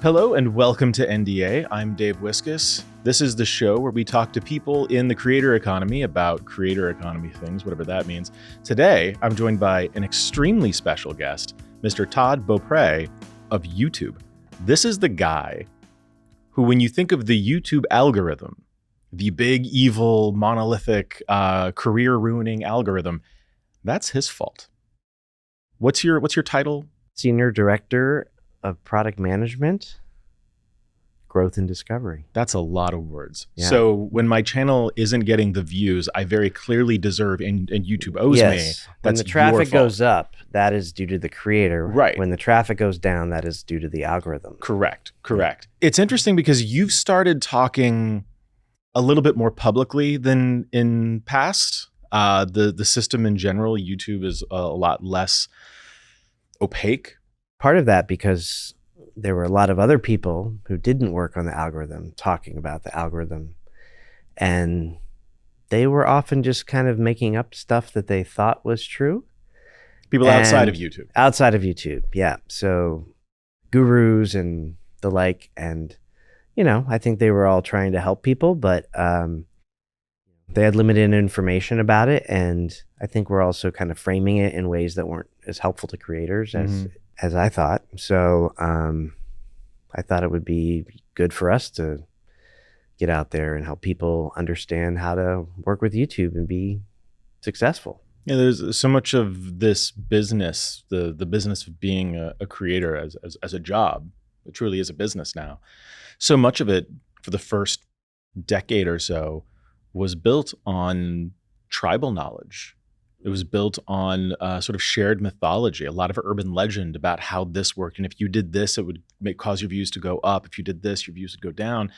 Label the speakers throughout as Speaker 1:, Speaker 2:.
Speaker 1: Hello and welcome to NDA. I'm Dave Wiskus. This is the show where we talk to people in the creator economy about creator economy things, whatever that means. Today, I'm joined by an extremely special guest, Mr. Todd Beaupré of YouTube. This is the guy who, when you think of the YouTube algorithm, the big, evil, monolithic, career-ruining algorithm, that's his fault. What's your title?
Speaker 2: Senior Director of Product Management, Growth and Discovery.
Speaker 1: That's a lot of words.
Speaker 2: Yeah.
Speaker 1: So when my channel isn't getting the views I very clearly deserve and YouTube owes me, that's
Speaker 2: when the traffic goes up, that is due to the creator.
Speaker 1: Right.
Speaker 2: When the traffic goes down, that is due to the algorithm.
Speaker 1: Correct. It's interesting because you've started talking a little bit more publicly than in past. The system in general, YouTube, is a lot less opaque.
Speaker 2: Part of that because there were a lot of other people who didn't work on the algorithm talking about the algorithm, and they were often just kind of making up stuff that they thought was true.
Speaker 1: People outside of YouTube.
Speaker 2: Outside of YouTube, yeah. So gurus and the like, and I think they were all trying to help people, but they had limited information about it, and I think we're also kind of framing it in ways that weren't as helpful to creators as I thought. So I thought it would be good for us to get out there and help people understand how to work with YouTube and be successful.
Speaker 1: Yeah, there's so much of this business, the business of being a creator as a job. It truly is a business now. So much of it for the first decade or so was built on tribal knowledge. It was built on sort of shared mythology, a lot of urban legend about how this worked. And if you did this, it would cause your views to go up. If you did this, your views would go down.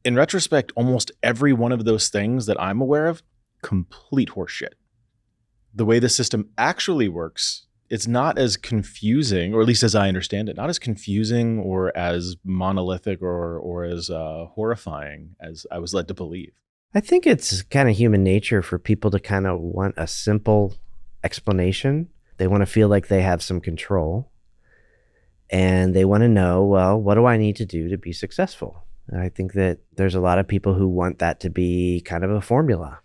Speaker 1: In retrospect, almost every one of those things that I'm aware of, complete horseshit. The way the system actually works, it's not as confusing, or at least as I understand it, not as confusing or as monolithic or as horrifying as I was led to believe.
Speaker 2: I think it's kind of human nature for people to kind of want a simple explanation. They want to feel like they have some control, and they want to know, well, what do I need to do to be successful? And I think that there's a lot of people who want that to be kind of a formula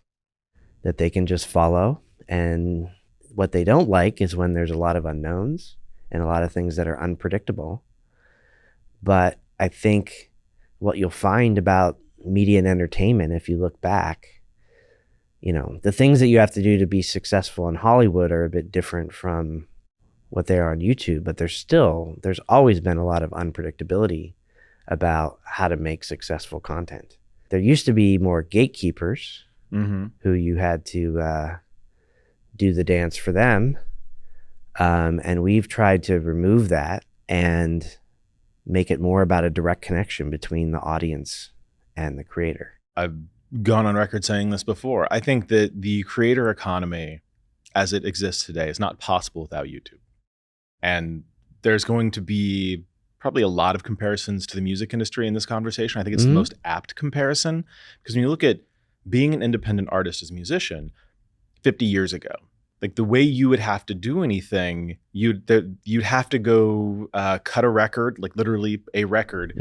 Speaker 2: that they can just follow. And what they don't like is when there's a lot of unknowns and a lot of things that are unpredictable. But I think what you'll find about media and entertainment, if you look back, the things that you have to do to be successful in Hollywood are a bit different from what they are on YouTube, but there's always been a lot of unpredictability about how to make successful content. There used to be more gatekeepers who you had to do the dance for them. And we've tried to remove that and make it more about a direct connection between the audience and the creator.
Speaker 1: I've gone on record saying this before. I think that the creator economy as it exists today is not possible without YouTube. And there's going to be probably a lot of comparisons to the music industry in this conversation. I think it's the most apt comparison, because when you look at being an independent artist as a musician 50 years ago, like the way you would have to do anything, you'd have to go cut a record, like literally a record,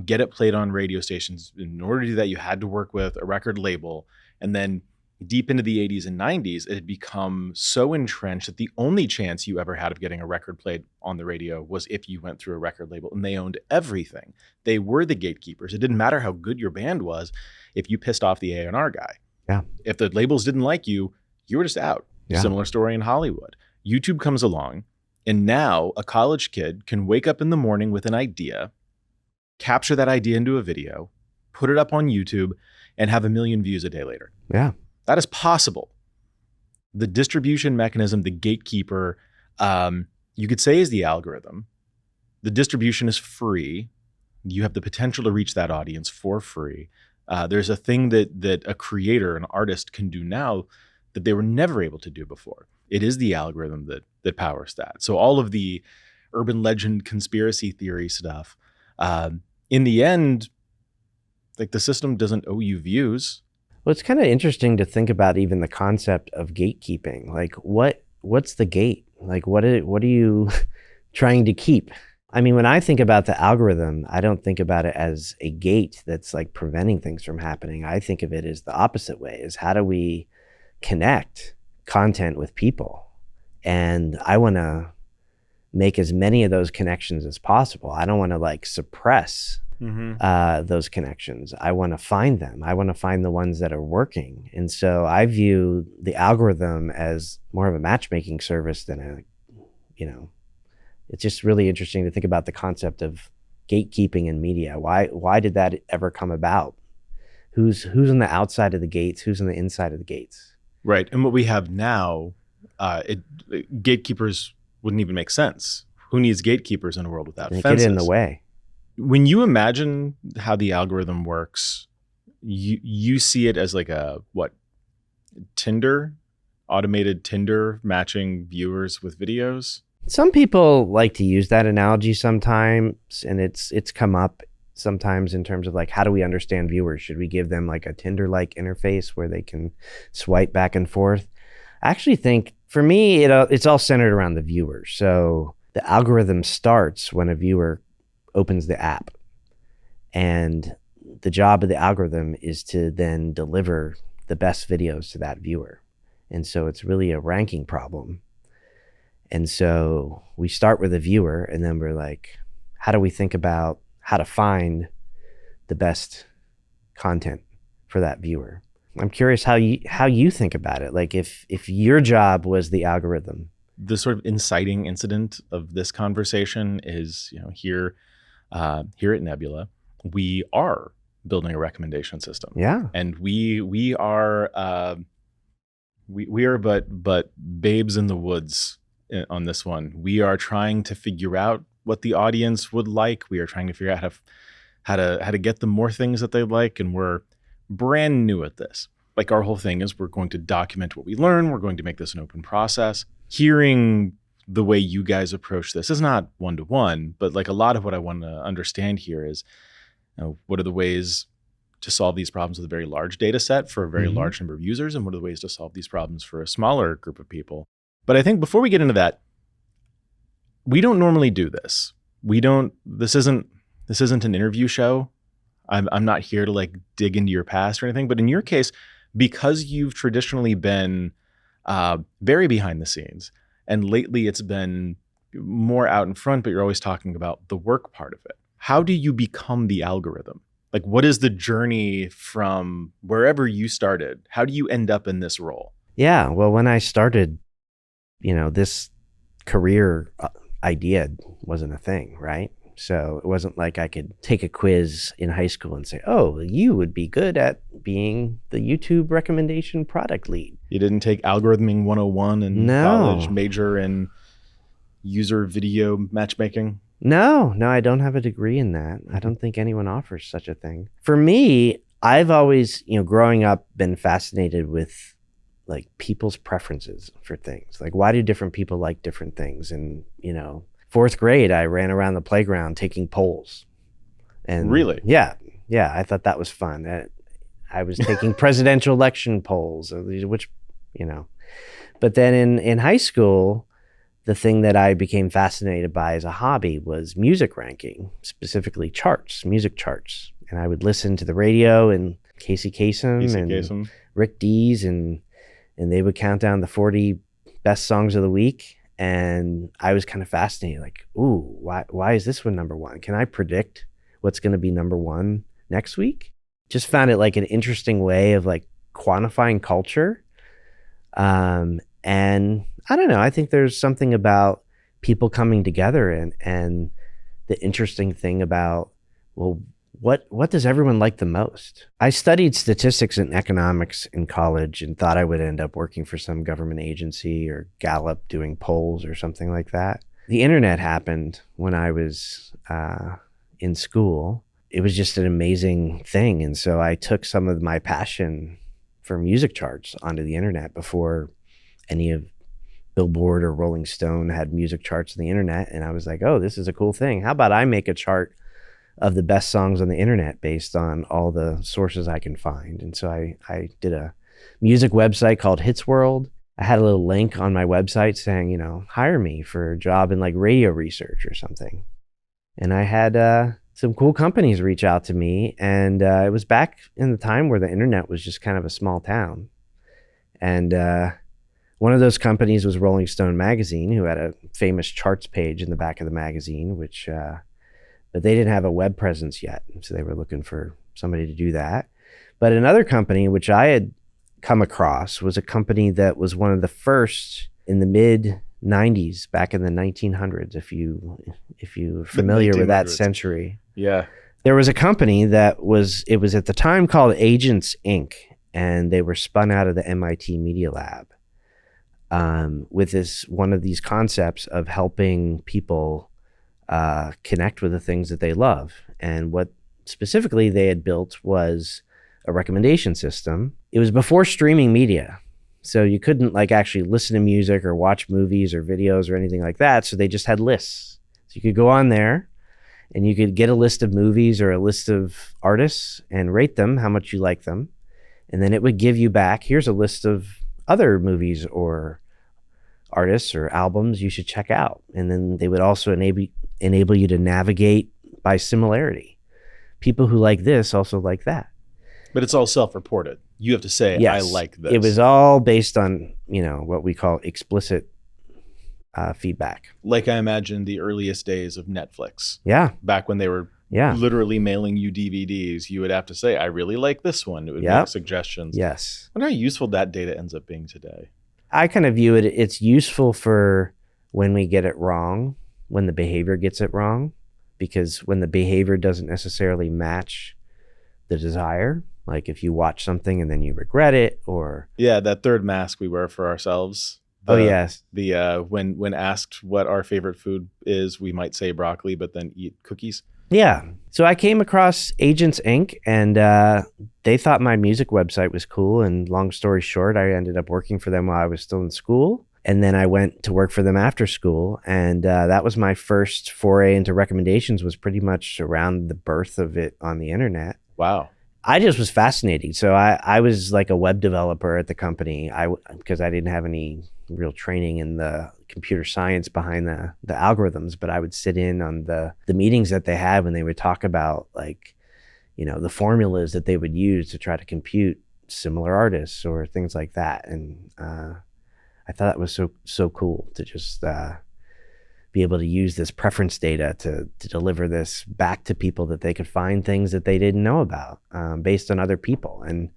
Speaker 1: get it played on radio stations. In order to do that, you had to work with a record label. And then deep into the 80s and 90s, it had become so entrenched that the only chance you ever had of getting a record played on the radio was if you went through a record label, and they owned everything. They were the gatekeepers. It didn't matter how good your band was if you pissed off the A&R guy.
Speaker 2: Yeah.
Speaker 1: If the labels didn't like you, you were just out. Yeah. Similar story in Hollywood. YouTube comes along, and now a college kid can wake up in the morning with an idea, capture that idea into a video, put it up on YouTube, and have 1 million views a day later.
Speaker 2: Yeah.
Speaker 1: That is possible. The distribution mechanism, the gatekeeper, you could say is the algorithm. The distribution is free. You have the potential to reach that audience for free. There's a thing that a creator, an artist can do now that they were never able to do before. It is the algorithm that powers that. So all of the urban legend conspiracy theory stuff, in the end, like the system doesn't owe you views.
Speaker 2: Well, it's kind of interesting to think about even the concept of gatekeeping. Like what's the gate? Like what are you trying to keep? I mean, when I think about the algorithm, I don't think about it as a gate that's like preventing things from happening. I think of it as the opposite way, is how do we connect content with people? And I want to make as many of those connections as possible. I don't want to like suppress those connections. I want to find them. I want to find the ones that are working. And so I view the algorithm as more of a matchmaking service than it's just really interesting to think about the concept of gatekeeping in media. Why did that ever come about? Who's on the outside of the gates? Who's on the inside of the gates?
Speaker 1: Right. And what we have now, gatekeepers wouldn't even make sense. Who needs gatekeepers in a world without fences?
Speaker 2: Get in the way.
Speaker 1: When you imagine how the algorithm works, you see it as like a Tinder, automated Tinder matching viewers with videos.
Speaker 2: Some people like to use that analogy sometimes, and it's come up sometimes in terms of like, how do we understand viewers? Should we give them like a Tinder-like interface where they can swipe back and forth? I actually think, for me, it's all centered around the viewer. So the algorithm starts when a viewer opens the app, and the job of the algorithm is to then deliver the best videos to that viewer. And so it's really a ranking problem. And so we start with a viewer, and then we're like, how do we think about how to find the best content for that viewer? I'm curious how you think about it. Like if your job was the algorithm.
Speaker 1: The sort of inciting incident of this conversation is, here at Nebula, we are building a recommendation system.
Speaker 2: Yeah.
Speaker 1: And we are but babes in the woods on this one. We are trying to figure out what the audience would like. We are trying to figure out how to get them more things that they like, and we're brand new at this. Like, our whole thing is we're going to document what we learn. We're going to make this an open process. Hearing the way you guys approach this is not one-to-one, but like a lot of what I want to understand here is, what are the ways to solve these problems with a very large data set for a very large number of users, and what are the ways to solve these problems for a smaller group of people? But I think before we get into that, we don't normally do this. This isn't an interview show. I'm not here to like dig into your past or anything, but in your case, because you've traditionally been very behind the scenes, and lately it's been more out in front, but you're always talking about the work part of it. How do you become the algorithm? Like, what is the journey from wherever you started? How do you end up in this role?
Speaker 2: Yeah, well, when I started, this career idea wasn't a thing, right? So it wasn't like I could take a quiz in high school and say, oh, you would be good at being the YouTube recommendation product lead.
Speaker 1: You didn't take algorithming 101 in college, major in user video matchmaking?
Speaker 2: No, I don't have a degree in that. I don't think anyone offers such a thing. For me, I've always, growing up, been fascinated with like people's preferences for things. Like, why do different people like different things? And, fourth grade, I ran around the playground taking polls. And
Speaker 1: really?
Speaker 2: Yeah. I thought that was fun. I was taking presidential election polls, which, But then in high school, the thing that I became fascinated by as a hobby was music ranking, specifically music charts. And I would listen to the radio and Casey Kasem, Rick Dees, and they would count down the 40 best songs of the week. And I was kind of fascinated, like, ooh, why is this one number one? Can I predict what's going to be number one next week? Just found it like an interesting way of like quantifying culture. And I don't know, I think there's something about people coming together and the interesting thing about, well, what does everyone like the most? I studied statistics and economics in college and thought I would end up working for some government agency or Gallup doing polls or something like that. The internet happened when I was in school. It was just an amazing thing. And so I took some of my passion for music charts onto the internet before any of Billboard or Rolling Stone had music charts on the internet. And I was like, oh, this is a cool thing. How about I make a chart of the best songs on the internet based on all the sources I can find? And so I did a music website called Hits World. I had a little link on my website saying, hire me for a job in like radio research or something. And I had some cool companies reach out to me. And it was back in the time where the internet was just kind of a small town. And one of those companies was Rolling Stone magazine, who had a famous charts page in the back of the magazine, which, but they didn't have a web presence yet. So they were looking for somebody to do that. But another company, which I had come across, was a company that was one of the first in the mid 90s, back in the 1900s, if you're familiar with that century.
Speaker 1: Yeah.
Speaker 2: There was a company it was at the time called Agents Inc., and they were spun out of the MIT Media Lab with one of these concepts of helping people connect with the things that they love. And what specifically they had built was a recommendation system. It was before streaming media. So you couldn't like actually listen to music or watch movies or videos or anything like that. So they just had lists. So you could go on there and you could get a list of movies or a list of artists and rate them, how much you like them. And then it would give you back, here's a list of other movies or artists or albums you should check out. And then they would also enable you to navigate by similarity. People who like this also like that.
Speaker 1: But it's all self-reported. You have to say, yes, I like this.
Speaker 2: It was all based on, what we call explicit feedback.
Speaker 1: Like I imagine the earliest days of Netflix.
Speaker 2: Yeah.
Speaker 1: Back when they were literally mailing you DVDs, you would have to say, I really like this one. It would make suggestions.
Speaker 2: Yes.
Speaker 1: I wonder how useful that data ends up being today.
Speaker 2: I kind of view it's useful for when we get it wrong, when the behavior gets it wrong, because when the behavior doesn't necessarily match the desire, like if you watch something and then you regret it, or
Speaker 1: that third mask we wear for ourselves.
Speaker 2: Yes.
Speaker 1: When asked what our favorite food is, we might say broccoli, but then eat cookies.
Speaker 2: Yeah. So I came across Agents Inc. and they thought my music website was cool. And long story short, I ended up working for them while I was still in school. And then I went to work for them after school. And that was my first foray into recommendations, was pretty much around the birth of it on the internet.
Speaker 1: Wow.
Speaker 2: I just was fascinating. So I was like a web developer at the company because I didn't have any real training in the computer science behind the algorithms, but I would sit in on the meetings that they had when they would talk about like, the formulas that they would use to try to compute similar artists or things like that. And I thought that was so cool to just be able to use this preference data to deliver this back to people, that they could find things that they didn't know about based on other people. And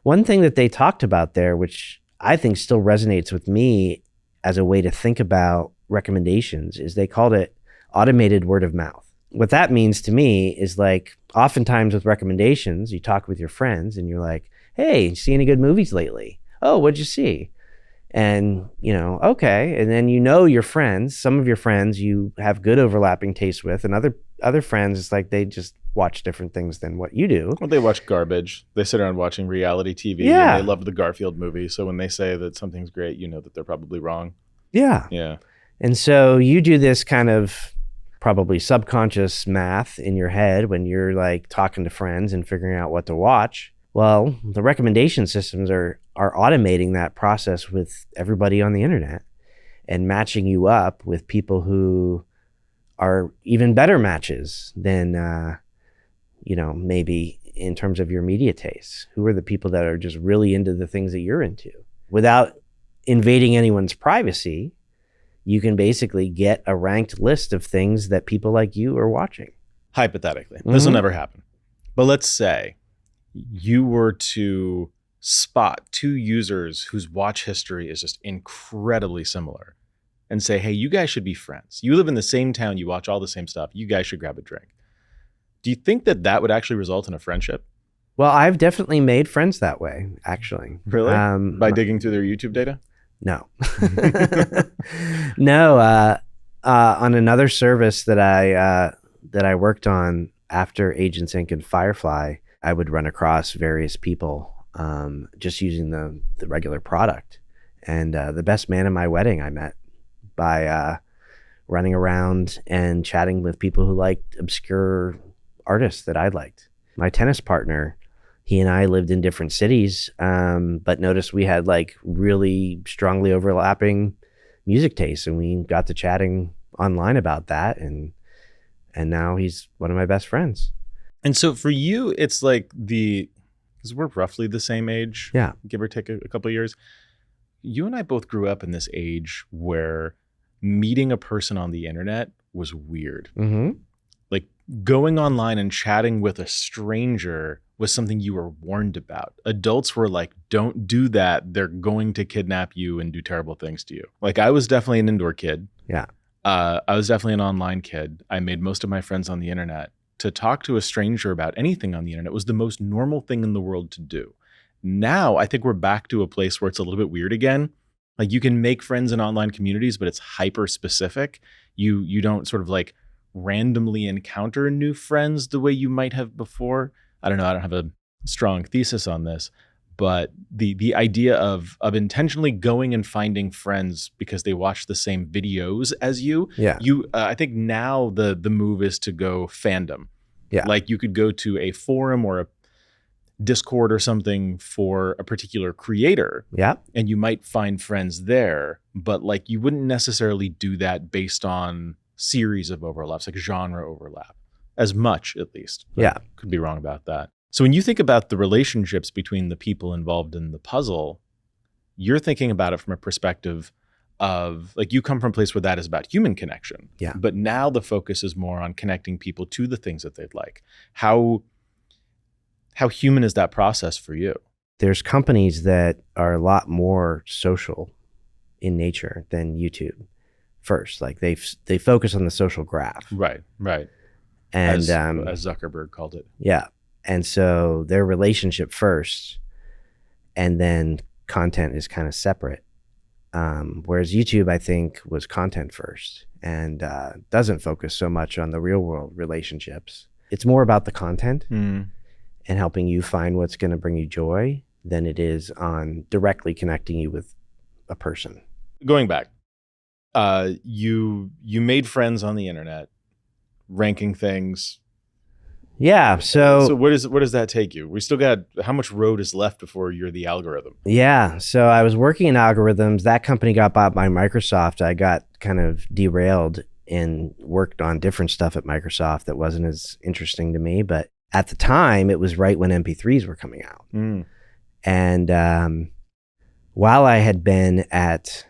Speaker 2: one thing that they talked about there, which I think still resonates with me as a way to think about recommendations, is they called it automated word of mouth. What that means to me is like, oftentimes with recommendations, you talk with your friends and you're like, hey, see any good movies lately? Oh, what'd you see? And, okay. And then your friends, some of your friends you have good overlapping tastes with, and other friends, it's like they just watch different things than what you do.
Speaker 1: Well, they watch garbage. They sit around watching reality TV. And they love the Garfield movie. So when they say that something's great, you know that they're probably wrong.
Speaker 2: Yeah.
Speaker 1: Yeah.
Speaker 2: And so you do this kind of probably subconscious math in your head when you're like talking to friends and figuring out what to watch. Well, the recommendation systems are automating that process with everybody on the internet and matching you up with people who are even better matches than, maybe in terms of your media tastes. Who are the people that are just really into the things that you're into? Without invading anyone's privacy, you can basically get a ranked list of things that people like you are watching.
Speaker 1: Hypothetically, this will never happen. But let's say you were to spot two users whose watch history is just incredibly similar and say, hey, you guys should be friends. You live in the same town. You watch all the same stuff. You guys should grab a drink. Do you think that would actually result in a friendship?
Speaker 2: Well, I've definitely made friends that way, actually.
Speaker 1: Really? By digging through their YouTube data?
Speaker 2: No. No. On another service that I worked on after Agents Inc. and Firefly, I would run across various people just using the regular product. And the best man at my wedding I met by running around and chatting with people who liked obscure artists that I liked. My tennis partner, he and I lived in different cities, but noticed we had like really strongly overlapping music tastes, and we got to chatting online about that. And And now he's one of my best friends.
Speaker 1: And so for you, it's like because we're roughly the same age,
Speaker 2: Yeah.
Speaker 1: give or take a couple of years. You and I both grew up in this age where meeting a person on the internet was weird.
Speaker 2: Mm-hmm.
Speaker 1: Like going online and chatting with a stranger was something you were warned about. Adults were like, don't do that. They're going to kidnap you and do terrible things to you. Like I was definitely an indoor kid.
Speaker 2: Yeah.
Speaker 1: I was definitely an online kid. I made most of my friends on the internet. To talk to a stranger about anything on the internet was the most normal thing in the world to do. Now, I think we're back to a place where it's a little bit weird again. Like you can make friends in online communities, but it's hyper specific. You don't sort of like randomly encounter new friends the way you might have before. I don't know. I don't have a strong thesis on this, but the idea of intentionally going and finding friends because they watch the same videos as you.
Speaker 2: Yeah.
Speaker 1: I think now the move is to go fandom.
Speaker 2: Yeah.
Speaker 1: Like you could go to a forum or a Discord or something for a particular creator.
Speaker 2: Yeah.
Speaker 1: And you might find friends there, but like you wouldn't necessarily do that based on series of overlaps, like genre overlap, as much at least. But
Speaker 2: Yeah.
Speaker 1: could be wrong about that. So when you think about the relationships between the people involved in the puzzle, you're thinking about it from a perspective of like you come from a place where that is about human connection.
Speaker 2: Yeah.
Speaker 1: But now the focus is more on connecting people to the things that they'd like. How human is that process for you?
Speaker 2: There's companies that are a lot more social in nature than YouTube first. Like they focus on the social graph.
Speaker 1: Right.
Speaker 2: And
Speaker 1: as Zuckerberg called it.
Speaker 2: Yeah. And so their relationship first, and then content is kind of separate. Whereas YouTube, I think, was content first and doesn't focus so much on the real world relationships. It's more about the content and helping you find what's going to bring you joy than it is on directly connecting you with a person.
Speaker 1: Going back, you made friends on the internet, ranking things.
Speaker 2: Yeah.
Speaker 1: So where does that take you? We still got, how much road is left before you're the algorithm?
Speaker 2: Yeah. So I was working in algorithms. That company got bought by Microsoft. I got kind of derailed and worked on different stuff at Microsoft that wasn't as interesting to me. But at the time, it was right when MP3s were coming out. And while I had been at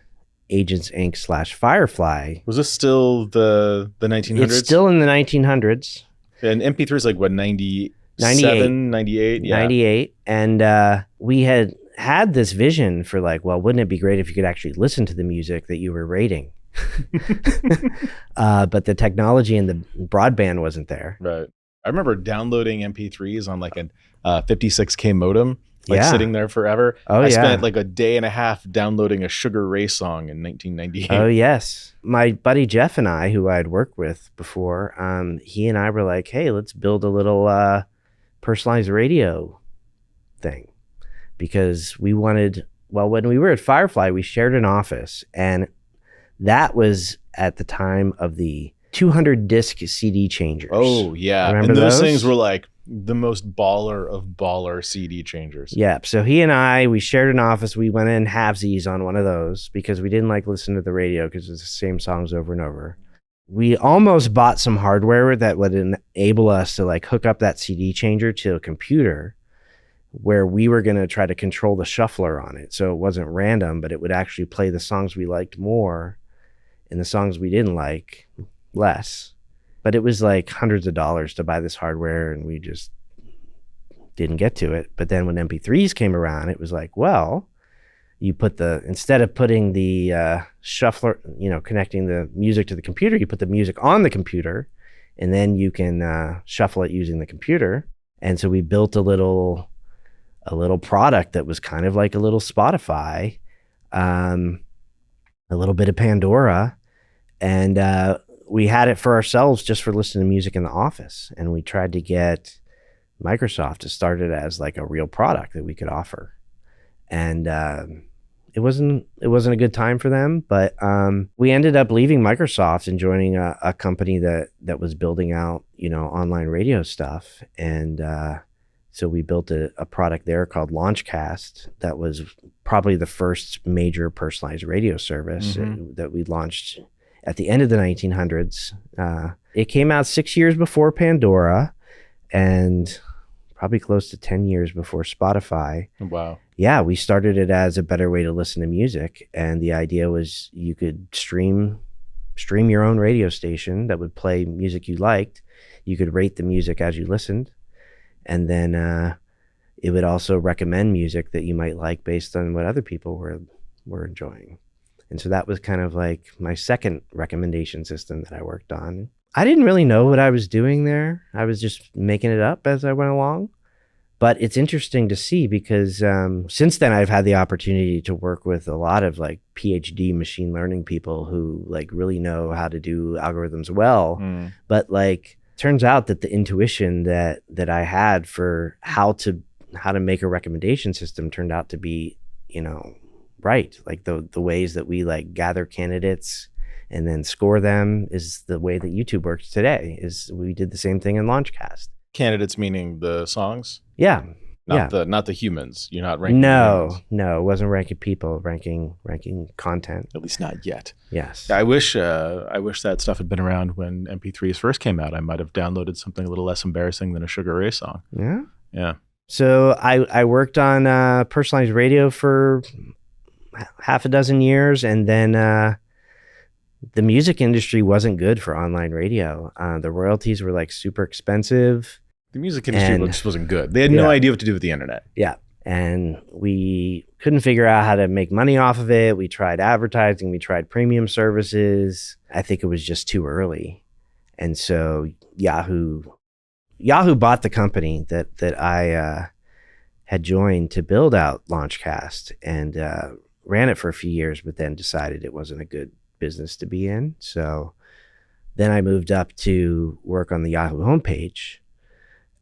Speaker 2: Agents Inc. /Firefly.
Speaker 1: Was this still the 1900s?
Speaker 2: It's still in the 1900s.
Speaker 1: And MP3 is like what, 97, 98? Yeah.
Speaker 2: 98. And we had this vision for like, well, wouldn't it be great if you could actually listen to the music that you were rating? But the technology and the broadband wasn't there.
Speaker 1: Right. I remember downloading MP3s on like a 56K modem, like sitting there forever. I spent like a day and a half downloading a Sugar Ray song in 1998.
Speaker 2: Oh, yes. My buddy Jeff and I, who I'd worked with before, he and I were like, hey, let's build a little personalized radio thing. Because we wanted, well, when we were at Firefly, we shared an office. And that was at the time of the 200 disc CD changers.
Speaker 1: Oh, yeah.
Speaker 2: Remember
Speaker 1: and those
Speaker 2: those
Speaker 1: things were like the most baller of baller CD changers.
Speaker 2: Yeah. So he and I, we shared an office. We went in halvesies on one of those because we didn't like listen to the radio because it's the same songs over and over. We almost bought some hardware that would enable us to like hook up that CD changer to a computer where we were going to try to control the shuffler on it. So it wasn't random, but it would actually play the songs we liked more and the songs we didn't like less. But it was like hundreds of dollars to buy this hardware and we just didn't get to it. But then when MP3s came around, it was like, well, you put instead of putting the shuffler, connecting the music to the computer, you put the music on the computer and then you can shuffle it using the computer. And so we built a little product that was kind of like a little Spotify, a little bit of Pandora, and we had it for ourselves just for listening to music in the office. And we tried to get Microsoft to start it as like a real product that we could offer. And it wasn't a good time for them, but we ended up leaving Microsoft and joining a company that was building out, online radio stuff. And so we built a product there called Launchcast that was probably the first major personalized radio service that we launched at the end of the 1900s. It came out 6 years before Pandora and probably close to 10 years before Spotify.
Speaker 1: Wow.
Speaker 2: Yeah, we started it as a better way to listen to music. And the idea was you could stream your own radio station that would play music you liked. You could rate the music as you listened. And then it would also recommend music that you might like based on what other people were enjoying. And so that was kind of like my second recommendation system that I worked on. I didn't really know what I was doing there. I was just making it up as I went along. But it's interesting to see because since then I've had the opportunity to work with a lot of like PhD machine learning people who like really know how to do algorithms well. But like turns out that the intuition that I had for how to make a recommendation system turned out to be, right. Like the ways that we like gather candidates and then score them is the way that YouTube works today. Is we did the same thing in Launchcast.
Speaker 1: Candidates meaning the songs?
Speaker 2: Yeah.
Speaker 1: Not the humans. You're not ranking
Speaker 2: No,
Speaker 1: humans.
Speaker 2: it wasn't ranking people, ranking content.
Speaker 1: At least not yet.
Speaker 2: Yes.
Speaker 1: I wish that stuff had been around when MP3s first came out. I might have downloaded something a little less embarrassing than a Sugar Ray song.
Speaker 2: Yeah.
Speaker 1: Yeah.
Speaker 2: So I worked on personalized radio for half a dozen years, and then the music industry wasn't good for online radio. The royalties were like super expensive.
Speaker 1: The music industry just wasn't good. They had no idea what to do with the internet.
Speaker 2: Yeah. And we couldn't figure out how to make money off of it. We tried advertising. We tried premium services. I think it was just too early. And so Yahoo bought the company that I had joined to build out Launchcast and ran it for a few years, but then decided it wasn't a good business to be in. So then I moved up to work on the Yahoo homepage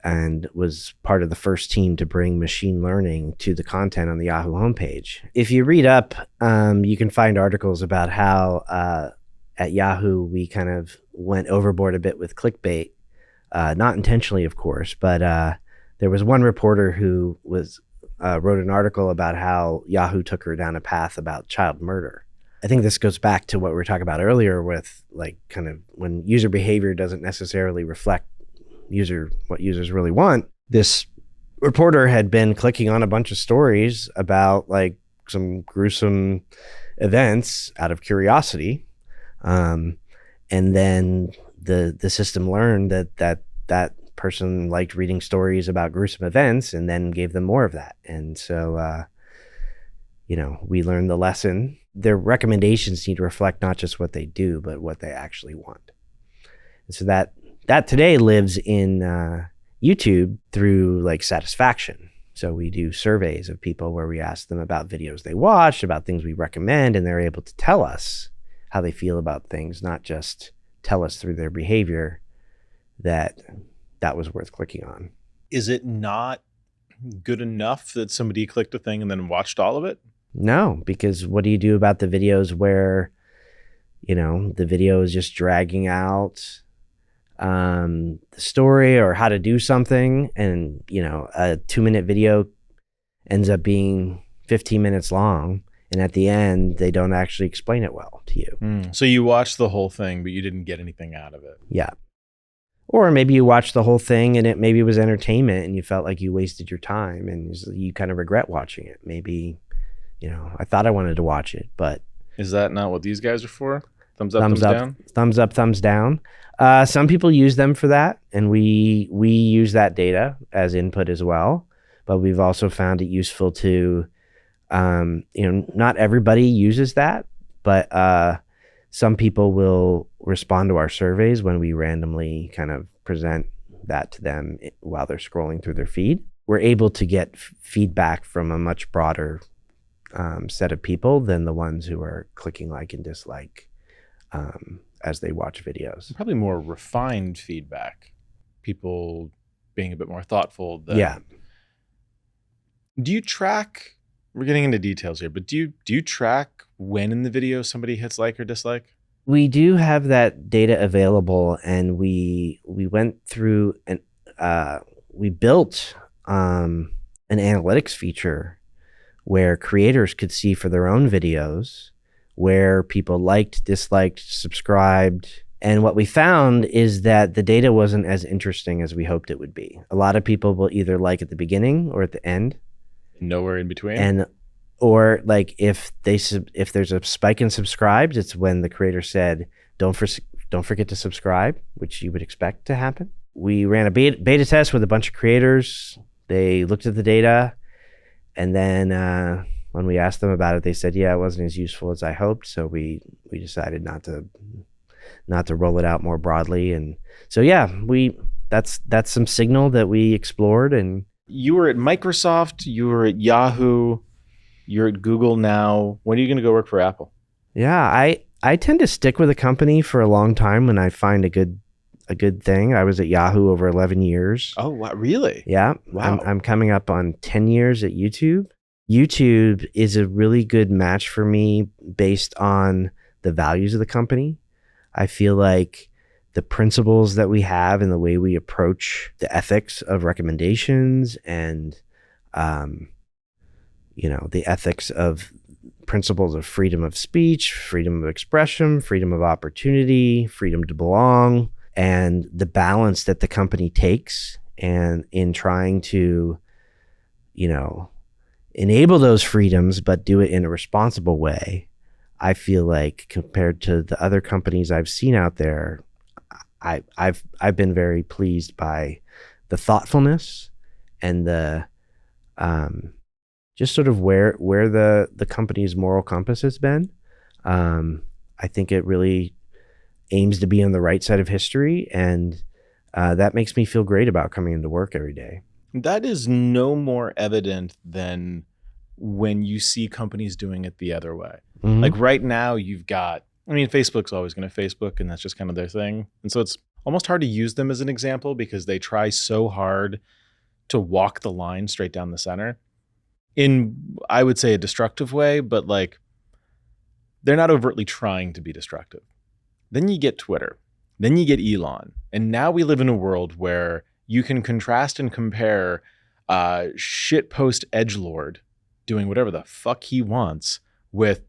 Speaker 2: and was part of the first team to bring machine learning to the content on the Yahoo homepage. If you read up, you can find articles about how at Yahoo we kind of went overboard a bit with clickbait, not intentionally, of course, but there was one reporter who wrote an article about how Yahoo took her down a path about child murder. I think this goes back to what we were talking about earlier with like kind of when user behavior doesn't necessarily reflect what users really want. This reporter had been clicking on a bunch of stories about like some gruesome events out of curiosity. And then the system learned that person liked reading stories about gruesome events and then gave them more of that. And so, we learned the lesson. Their recommendations need to reflect not just what they do, but what they actually want. And so that today lives in YouTube through like satisfaction. So we do surveys of people where we ask them about videos they watched, about things we recommend, and they're able to tell us how they feel about things, not just tell us through their behavior that was worth clicking on.
Speaker 1: Is it not good enough that somebody clicked a thing and then watched all of it?
Speaker 2: No, because what do you do about the videos where, the video is just dragging out the story or how to do something, and a 2-minute video ends up being 15 minutes long, and at the end they don't actually explain it well to you.
Speaker 1: So you watched the whole thing but you didn't get anything out of it.
Speaker 2: Yeah. Or maybe you watched the whole thing and it maybe was entertainment and you felt like you wasted your time and you kind of regret watching it. Maybe I thought I wanted to watch it, but
Speaker 1: is that not what these guys are for? Thumbs up, thumbs down?
Speaker 2: Thumbs up, thumbs down. Some people use them for that, and we use that data as input as well. But we've also found it useful to, not everybody uses that, but some people will respond to our surveys when we randomly kind of present that to them while they're scrolling through their feed. We're able to get feedback from a much broader set of people than the ones who are clicking like and dislike as they watch videos.
Speaker 1: Probably more refined feedback. People being a bit more thoughtful.
Speaker 2: Yeah.
Speaker 1: Do you track, we're getting into details here, but do you track when in the video somebody hits like or dislike?
Speaker 2: We do have that data available, and we went through and we built an analytics feature where creators could see for their own videos where people liked, disliked, subscribed, And what we found is that the data wasn't as interesting as we hoped it would be. A lot of people will either like at the beginning or at the end.
Speaker 1: Nowhere in between.
Speaker 2: And or like if there's a spike in subscribes, it's when the creator said, don't forget to subscribe, which you would expect to happen. We ran a beta test with a bunch of creators. They looked at the data, and then when we asked them about it, they said, yeah, it wasn't as useful as I hoped. So we decided not to roll it out more broadly. And so, yeah, that's some signal that we explored. And
Speaker 1: you were at Microsoft, you were at Yahoo, you're at Google now. When are you going to go work for Apple?
Speaker 2: Yeah, I tend to stick with a company for a long time when I find a good thing. I was at Yahoo over 11 years.
Speaker 1: Oh, wow, really?
Speaker 2: Yeah.
Speaker 1: Wow.
Speaker 2: I'm coming up on 10 years at YouTube. YouTube is a really good match for me based on the values of the company. I feel like the principles that we have and the way we approach the ethics of recommendations and, the ethics of principles of freedom of speech, freedom of expression, freedom of opportunity, freedom to belong, and the balance that the company takes and in trying to, enable those freedoms, but do it in a responsible way. I feel like compared to the other companies I've seen out there, I've been very pleased by the thoughtfulness and the just sort of where the company's moral compass has been. I think it really aims to be on the right side of history, and that makes me feel great about coming into work every day.
Speaker 1: That is no more evident than when you see companies doing it the other way.
Speaker 2: Mm-hmm.
Speaker 1: Like right now you've got, Facebook's always going to Facebook, and that's just kind of their thing. And so it's almost hard to use them as an example because they try so hard to walk the line straight down the center in, I would say, a destructive way, but like they're not overtly trying to be destructive. Then you get Twitter, then you get Elon. And now we live in a world where you can contrast and compare shitpost edgelord doing whatever the fuck he wants with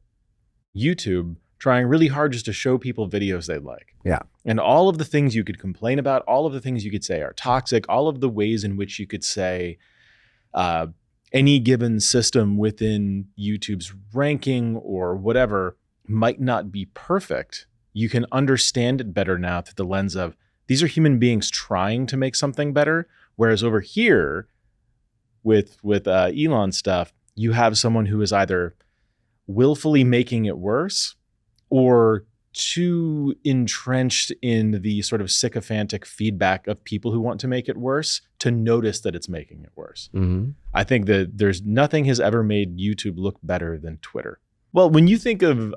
Speaker 1: YouTube trying really hard just to show people videos they like.
Speaker 2: Yeah.
Speaker 1: And all of the things you could complain about, all of the things you could say are toxic, all of the ways in which you could say any given system within YouTube's ranking or whatever might not be perfect. You can understand it better now through the lens of these are human beings trying to make something better. Whereas over here with Elon stuff, you have someone who is either willfully making it worse or too entrenched in the sort of sycophantic feedback of people who want to make it worse to notice that it's making it worse.
Speaker 2: Mm-hmm.
Speaker 1: I think that there's nothing has ever made YouTube look better than Twitter. Well, when you think of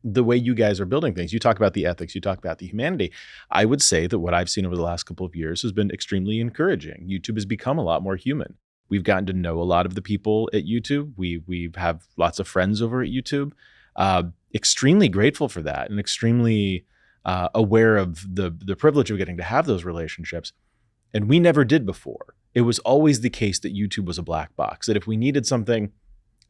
Speaker 1: the way you guys are building things, you talk about the ethics, you talk about the humanity. I would say that what I've seen over the last couple of years has been extremely encouraging. YouTube has become a lot more human. We've gotten to know a lot of the people at YouTube. We have lots of friends over at YouTube. Extremely grateful for that and extremely aware of the privilege of getting to have those relationships. And we never did before. It was always the case that YouTube was a black box, that if we needed something,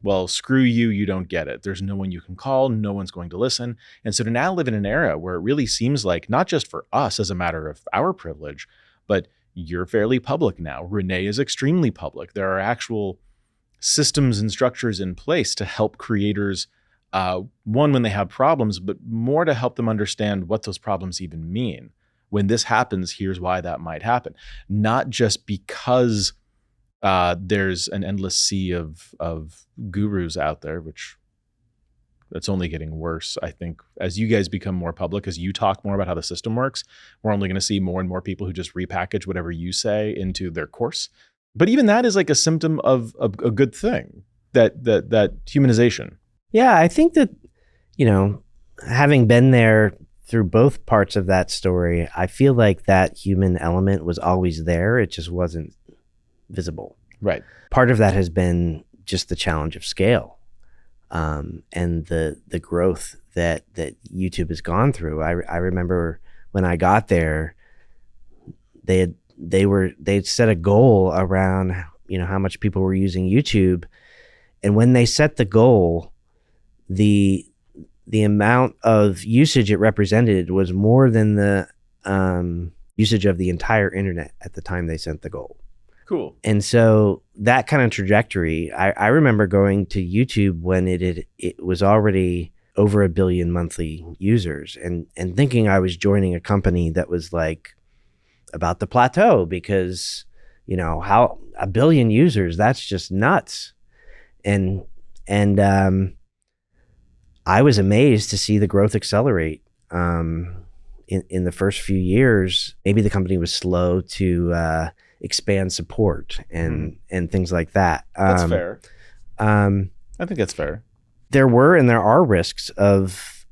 Speaker 1: well, screw you, you don't get it. There's no one you can call, no one's going to listen. And so to now live in an era where it really seems like, not just for us as a matter of our privilege, but you're fairly public now. Renee is extremely public. There are actual systems and structures in place to help creators, one, when they have problems, but more to help them understand what those problems even mean. When this happens, here's why that might happen. Not just because there's an endless sea of gurus out there, which that's only getting worse. I think as you guys become more public, as you talk more about how the system works, we're only going to see more and more people who just repackage whatever you say into their course. But even that is like a symptom of a good thing, that humanization.
Speaker 2: Yeah, I think that, having been there through both parts of that story, I feel like that human element was always there. It just wasn't visible.
Speaker 1: Right.
Speaker 2: Part of that has been just the challenge of scale, and the growth that YouTube has gone through. I remember when I got there, they'd set a goal around how much people were using YouTube, and when they set the goal, the the amount of usage it represented was more than the usage of the entire internet at the time they sent the goal.
Speaker 1: Cool.
Speaker 2: And so that kind of trajectory, I remember going to YouTube when it was already over 1 billion monthly users, and thinking I was joining a company that was like about the plateau, because, you know, how 1 billion users, that's just nuts. And I was amazed to see the growth accelerate. In the first few years, maybe the company was slow to expand support and things like that.
Speaker 1: That's fair. I think that's fair.
Speaker 2: There were and there are risks of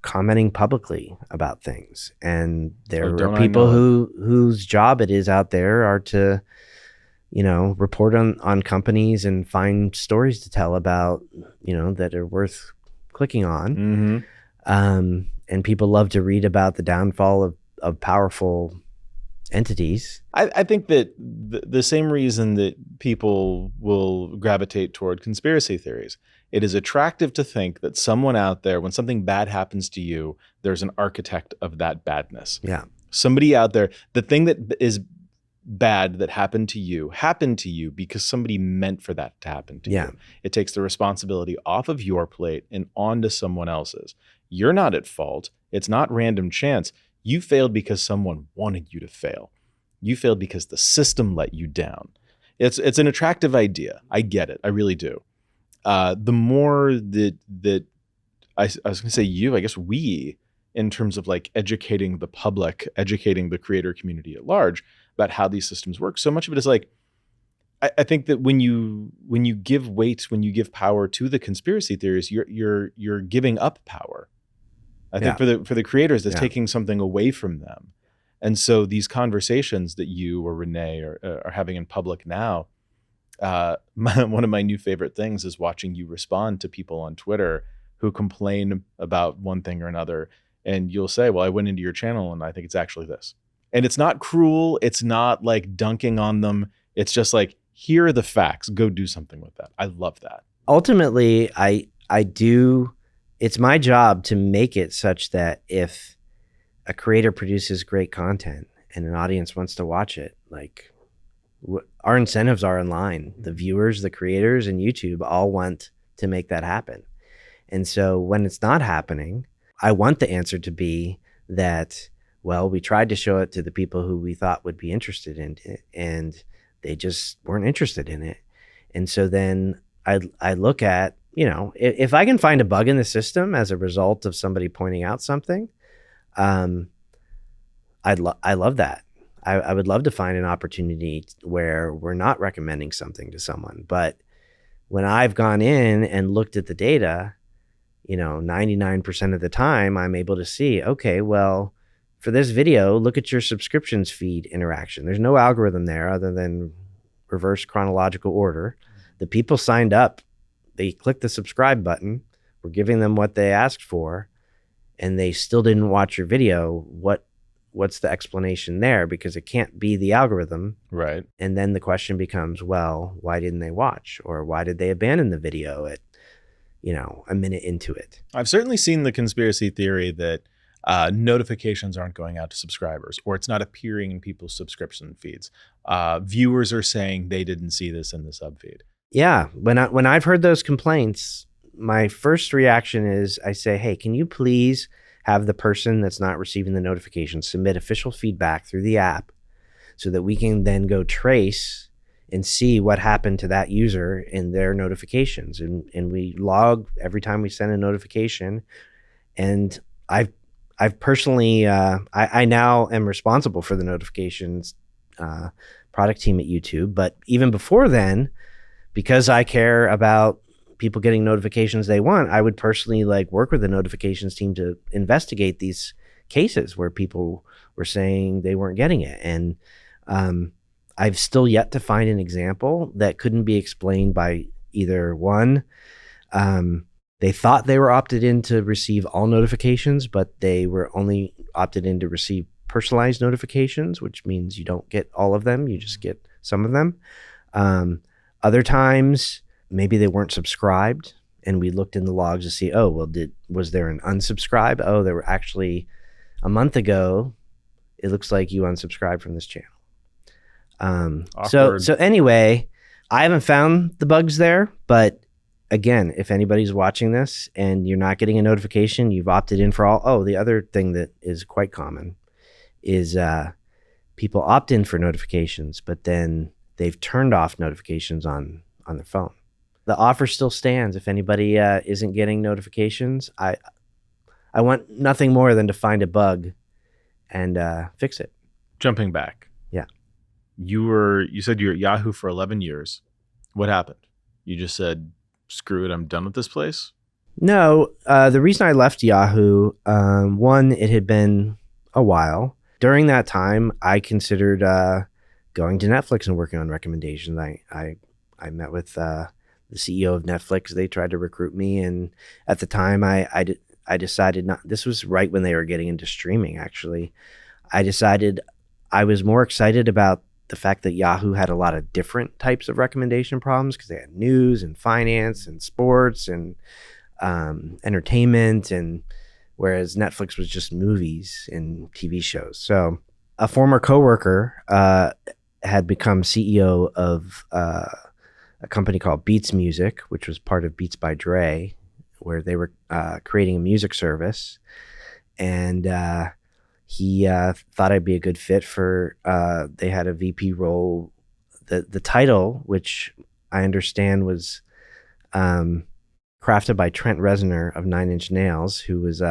Speaker 2: commenting publicly about things, and there are people whose job it is out there are to, you know, report on companies and find stories to tell about, you know, that are worth clicking on. And people love to read about the downfall of powerful entities.
Speaker 1: I think that the same reason that people will gravitate toward conspiracy theories, it is attractive to think that someone out there, when something bad happens to you, there's an architect of that badness.
Speaker 2: Yeah.
Speaker 1: Somebody out there, the thing that is bad that happened to you because somebody meant for that to happen to you. It takes the responsibility off of your plate and onto someone else's. You're not at fault. It's not random chance. You failed because someone wanted you to fail. You failed because the system let you down. It's an attractive idea. I get it. I really do. The more that I was going to say I guess we, in terms of like educating the public, educating the creator community at large about how these systems work, so much of it is like, I think that when you give weight, when you give power to the conspiracy theories, you're giving up power. I think for the creators, it's taking something away from them. And so these conversations that you or Renee are having in public now, one of my new favorite things is watching you respond to people on Twitter who complain about one thing or another. And you'll say, well, I went into your channel and I think it's actually this. And it's not cruel. It's not like dunking on them. It's just like, here are the facts. Go do something with that. I love that.
Speaker 2: Ultimately, I do. It's my job to make it such that if a creator produces great content and an audience wants to watch it, like our incentives are in line. The viewers, the creators, and YouTube all want to make that happen. And so when it's not happening, I want the answer to be that, well, we tried to show it to the people who we thought would be interested in it, and they just weren't interested in it. And so then I look at, you know, if I can find a bug in the system as a result of somebody pointing out something, I love that. I would love to find an opportunity where we're not recommending something to someone. But when I've gone in and looked at the data, you know, 99% of the time I'm able to see, okay, well, for this video, look at your subscriptions feed interaction. There's no algorithm there other than reverse chronological order. The people signed up. They clicked the subscribe button. We're giving them what they asked for, and they still didn't watch your video. What's the explanation there? Because it can't be the algorithm.
Speaker 1: Right.
Speaker 2: And then the question becomes, well, why didn't they watch? Or why did they abandon the video at, you know, a minute into it?
Speaker 1: I've certainly seen the conspiracy theory that notifications aren't going out to subscribers, or it's not appearing in people's subscription feeds. Viewers are saying they didn't see this in the sub feed.
Speaker 2: Yeah. When I've heard those complaints, my first reaction is I say, hey, can you please have the person that's not receiving the notification submit official feedback through the app so that we can then go trace and see what happened to that user in their notifications. And we log every time we send a notification. And I've personally, I now am responsible for the notifications product team at YouTube. But even before then, because I care about people getting notifications they want, I would personally like work with the notifications team to investigate these cases where people were saying they weren't getting it. And I've still yet to find an example that couldn't be explained by either one, they thought they were opted in to receive all notifications, but they were only opted in to receive personalized notifications, which means you don't get all of them, you just get some of them. Other times, maybe they weren't subscribed And we looked in the logs to see, oh, well, was there an unsubscribe? Oh, there were actually a month ago, it looks like you unsubscribed from this channel. So anyway, I haven't found the bugs there, but again, if anybody's watching this and you're not getting a notification, you've opted in for all. Oh, the other thing that is quite common is people opt in for notifications, but then they've turned off notifications on their phone. The offer still stands. If anybody isn't getting notifications, I want nothing more than to find a bug and fix it.
Speaker 1: Jumping back.
Speaker 2: Yeah.
Speaker 1: You said you were at Yahoo for 11 years. What happened? You just said, screw it, I'm done with this place?
Speaker 2: No, the reason I left Yahoo, one, it had been a while. During that time, I considered going to Netflix and working on recommendations. I met with the CEO of Netflix. They tried to recruit me, and at the time, I decided not. This was right when they were getting into streaming. Actually, I decided I was more excited about the fact that Yahoo had a lot of different types of recommendation problems because they had news and finance and sports and entertainment, and whereas Netflix was just movies and TV shows. So a former coworker had become CEO of a company called Beats Music, which was part of Beats by Dre, where they were creating a music service. And he thought I'd be a good fit for, they had a VP role. The title, which I understand was crafted by Trent Reznor of Nine Inch Nails, who was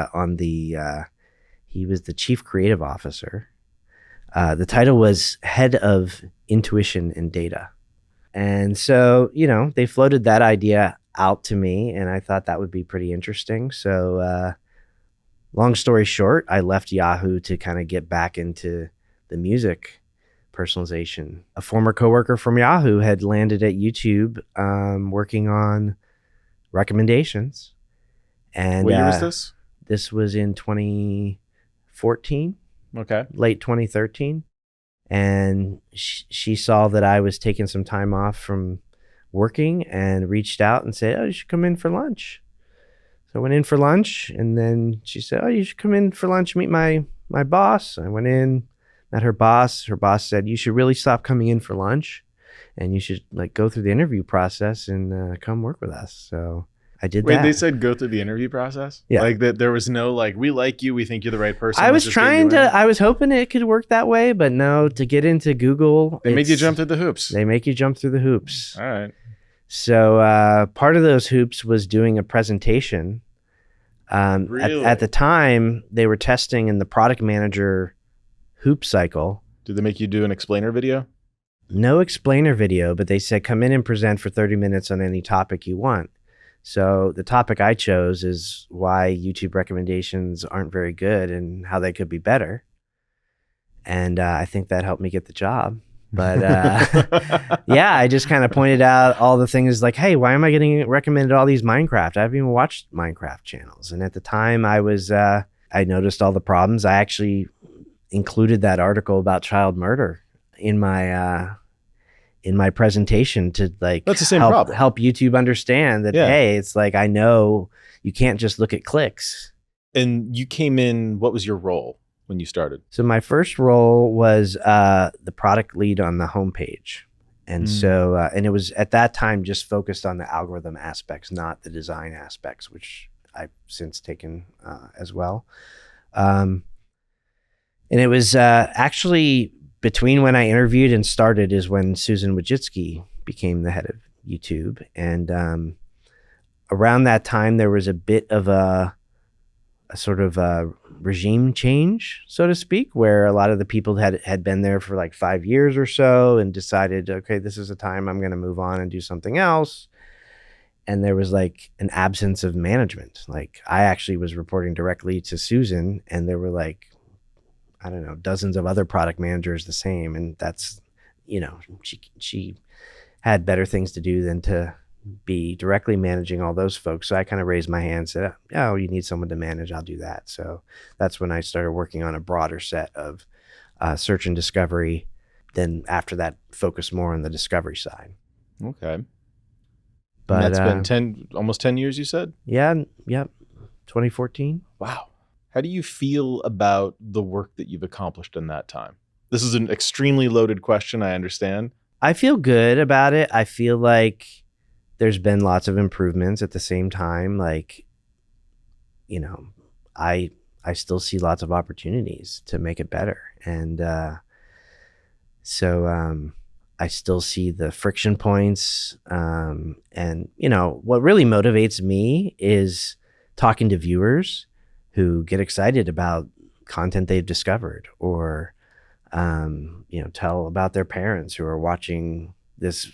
Speaker 2: he was the chief creative officer. The title was Head of Intuition and Data. And so, they floated that idea out to me, and I thought that would be pretty interesting. So, long story short, I left Yahoo to kind of get back into the music personalization. A former coworker from Yahoo had landed at YouTube working on recommendations. And
Speaker 1: what year was this?
Speaker 2: This was in 2014.
Speaker 1: Okay.
Speaker 2: Late 2013. And she saw that I was taking some time off from working and reached out and said, oh, you should come in for lunch. So I went in for lunch, and then she said, oh, you should come in for lunch, meet my boss. I went in, met her boss. Her boss said, you should really stop coming in for lunch, and you should go through the interview process and come work with us. So I did that.
Speaker 1: Wait, they said go through the interview process?
Speaker 2: Yeah.
Speaker 1: That there was no we like you, we think you're the right person.
Speaker 2: I was hoping it could work that way, but no, to get into Google.
Speaker 1: They made you jump through the hoops.
Speaker 2: They make you jump through the hoops.
Speaker 1: All right.
Speaker 2: So part of those hoops was doing a presentation.
Speaker 1: Really?
Speaker 2: At the time, they were testing in the product manager hoop cycle.
Speaker 1: Did they make you do an explainer video?
Speaker 2: No explainer video, but they said come in and present for 30 minutes on any topic you want. So the topic I chose is why YouTube recommendations aren't very good and how they could be better. And I think that helped me get the job. But yeah, I just kind of pointed out all the things like, hey, why am I getting recommended all these Minecraft? I haven't even watched Minecraft channels. And at the time I noticed all the problems. I actually included that article about child murder in my presentation to
Speaker 1: that's the same problem.
Speaker 2: Help YouTube understand that, hey, it's I know you can't just look at clicks.
Speaker 1: And you came in, what was your role when you started?
Speaker 2: So my first role was the product lead on the homepage. And so, and it was at that time just focused on the algorithm aspects, not the design aspects, which I've since taken as well. And it was actually between when I interviewed and started is when Susan Wojcicki became the head of YouTube. And around that time, there was a bit of a sort of a regime change, so to speak, where a lot of the people had been there for 5 years or so and decided, okay, this is the time I'm going to move on and do something else. And there was an absence of management. I actually was reporting directly to Susan, and there were I don't know, dozens of other product managers the same. And that's, she had better things to do than to be directly managing all those folks. So I kind of raised my hand and said, oh, you need someone to manage, I'll do that. So that's when I started working on a broader set of search and discovery. Then after that, focus more on the discovery side.
Speaker 1: Okay. And
Speaker 2: But
Speaker 1: that's been almost 10 years, you said?
Speaker 2: yeah, 2014.
Speaker 1: Wow. How do you feel about the work that you've accomplished in that time? This is an extremely loaded question, I understand.
Speaker 2: I feel good about it. I feel like there's been lots of improvements at the same time. Like, I still see lots of opportunities to make it better. And so I still see the friction points. And, what really motivates me is talking to viewers who get excited about content they've discovered, or tell about their parents who are watching this,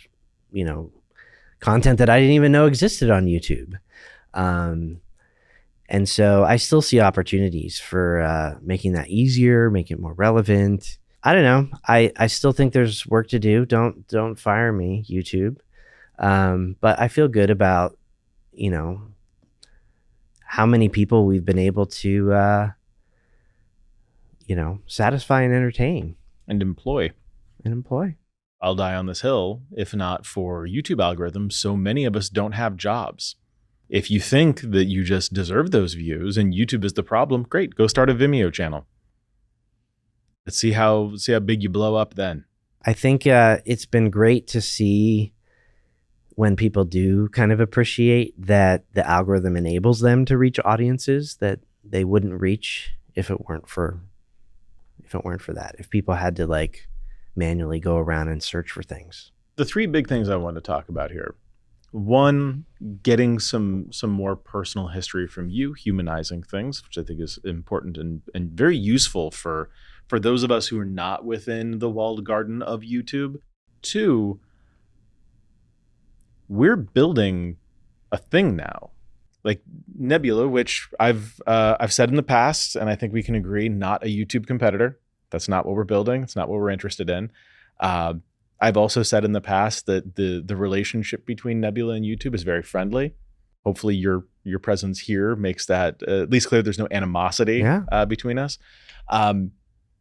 Speaker 2: content that I didn't even know existed on YouTube. And so I still see opportunities for making that easier, make it more relevant. I don't know. I still think there's work to do. Don't fire me, YouTube. But I feel good about, how many people we've been able to, satisfy and entertain.
Speaker 1: And employ. I'll die on this hill. If not for YouTube algorithms, so many of us don't have jobs. If you think that you just deserve those views and YouTube is the problem, great, go start a Vimeo channel. Let's see how big you blow up then.
Speaker 2: I think it's been great to see when people do kind of appreciate that the algorithm enables them to reach audiences that they wouldn't reach if it weren't for that. If people had to like manually go around and search for things.
Speaker 1: The three big things I want to talk about here. One, getting some more personal history from you, humanizing things, which I think is important and very useful for those of us who are not within the walled garden of YouTube. Two, we're building a thing now, like Nebula, which I've said in the past, and I think we can agree, not a YouTube competitor. That's not what we're building. It's not what we're interested in. I've also said in the past that the relationship between Nebula and YouTube is very friendly. Hopefully your presence here makes that at least clear. There's no animosity between us.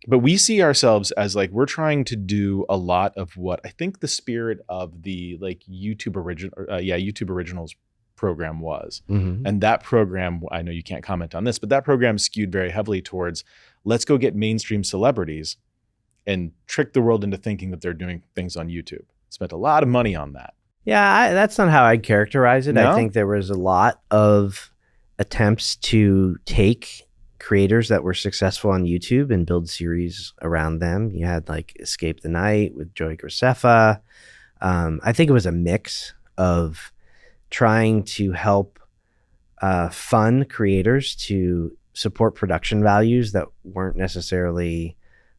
Speaker 1: But we see ourselves as like, we're trying to do a lot of what I think the spirit of the like YouTube Originals program was.
Speaker 2: Mm-hmm.
Speaker 1: And that program, I know you can't comment on this, but that program skewed very heavily towards, let's go get mainstream celebrities and trick the world into thinking that they're doing things on YouTube. Spent a lot of money on that.
Speaker 2: Yeah, that's not how I'd characterize it.
Speaker 1: No?
Speaker 2: I think there was a lot of attempts to take creators that were successful on YouTube and build series around them. You had like Escape the Night with Joey Graceffa. I think it was a mix of trying to help fund creators to support production values that weren't necessarily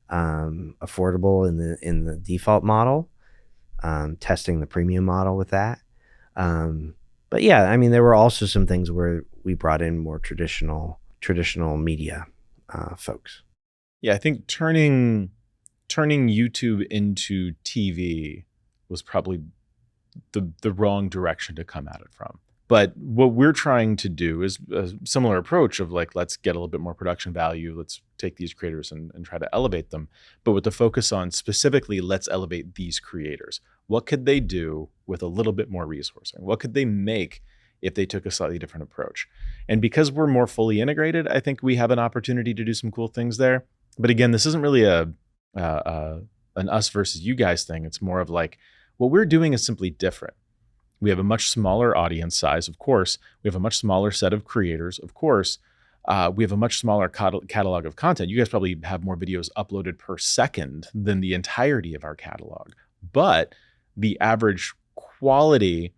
Speaker 2: affordable in the default model, testing the premium model with that. But yeah, I mean, there were also some things where we brought in more traditional media folks.
Speaker 1: Yeah, I think turning YouTube into TV was probably the wrong direction to come at it from. But what we're trying to do is a similar approach of like, let's get a little bit more production value. Let's take these creators and try to elevate them. But with the focus on specifically, let's elevate these creators. What could they do with a little bit more resourcing? What could they make if they took a slightly different approach? And because we're more fully integrated, I think we have an opportunity to do some cool things there. But again, this isn't really an us versus you guys thing. It's more of like, what we're doing is simply different. We have a much smaller audience size, of course. We have a much smaller set of creators, of course. We have a much smaller catalog of content. You guys probably have more videos uploaded per second than the entirety of our catalog. But the average quality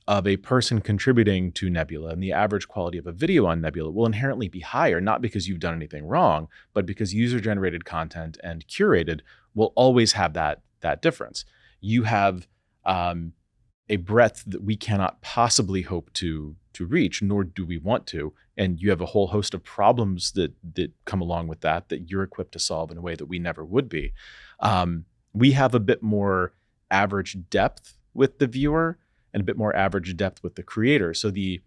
Speaker 1: of a person contributing to Nebula and the average quality of a video on Nebula will inherently be higher, not because you've done anything wrong, but because user-generated content and curated will always have that difference. You have a breadth that we cannot possibly hope to reach, nor do we want to. And you have a whole host of problems that come along with that you're equipped to solve in a way that we never would be. We have a bit more average depth with the viewer and a bit more average depth with the creator. So the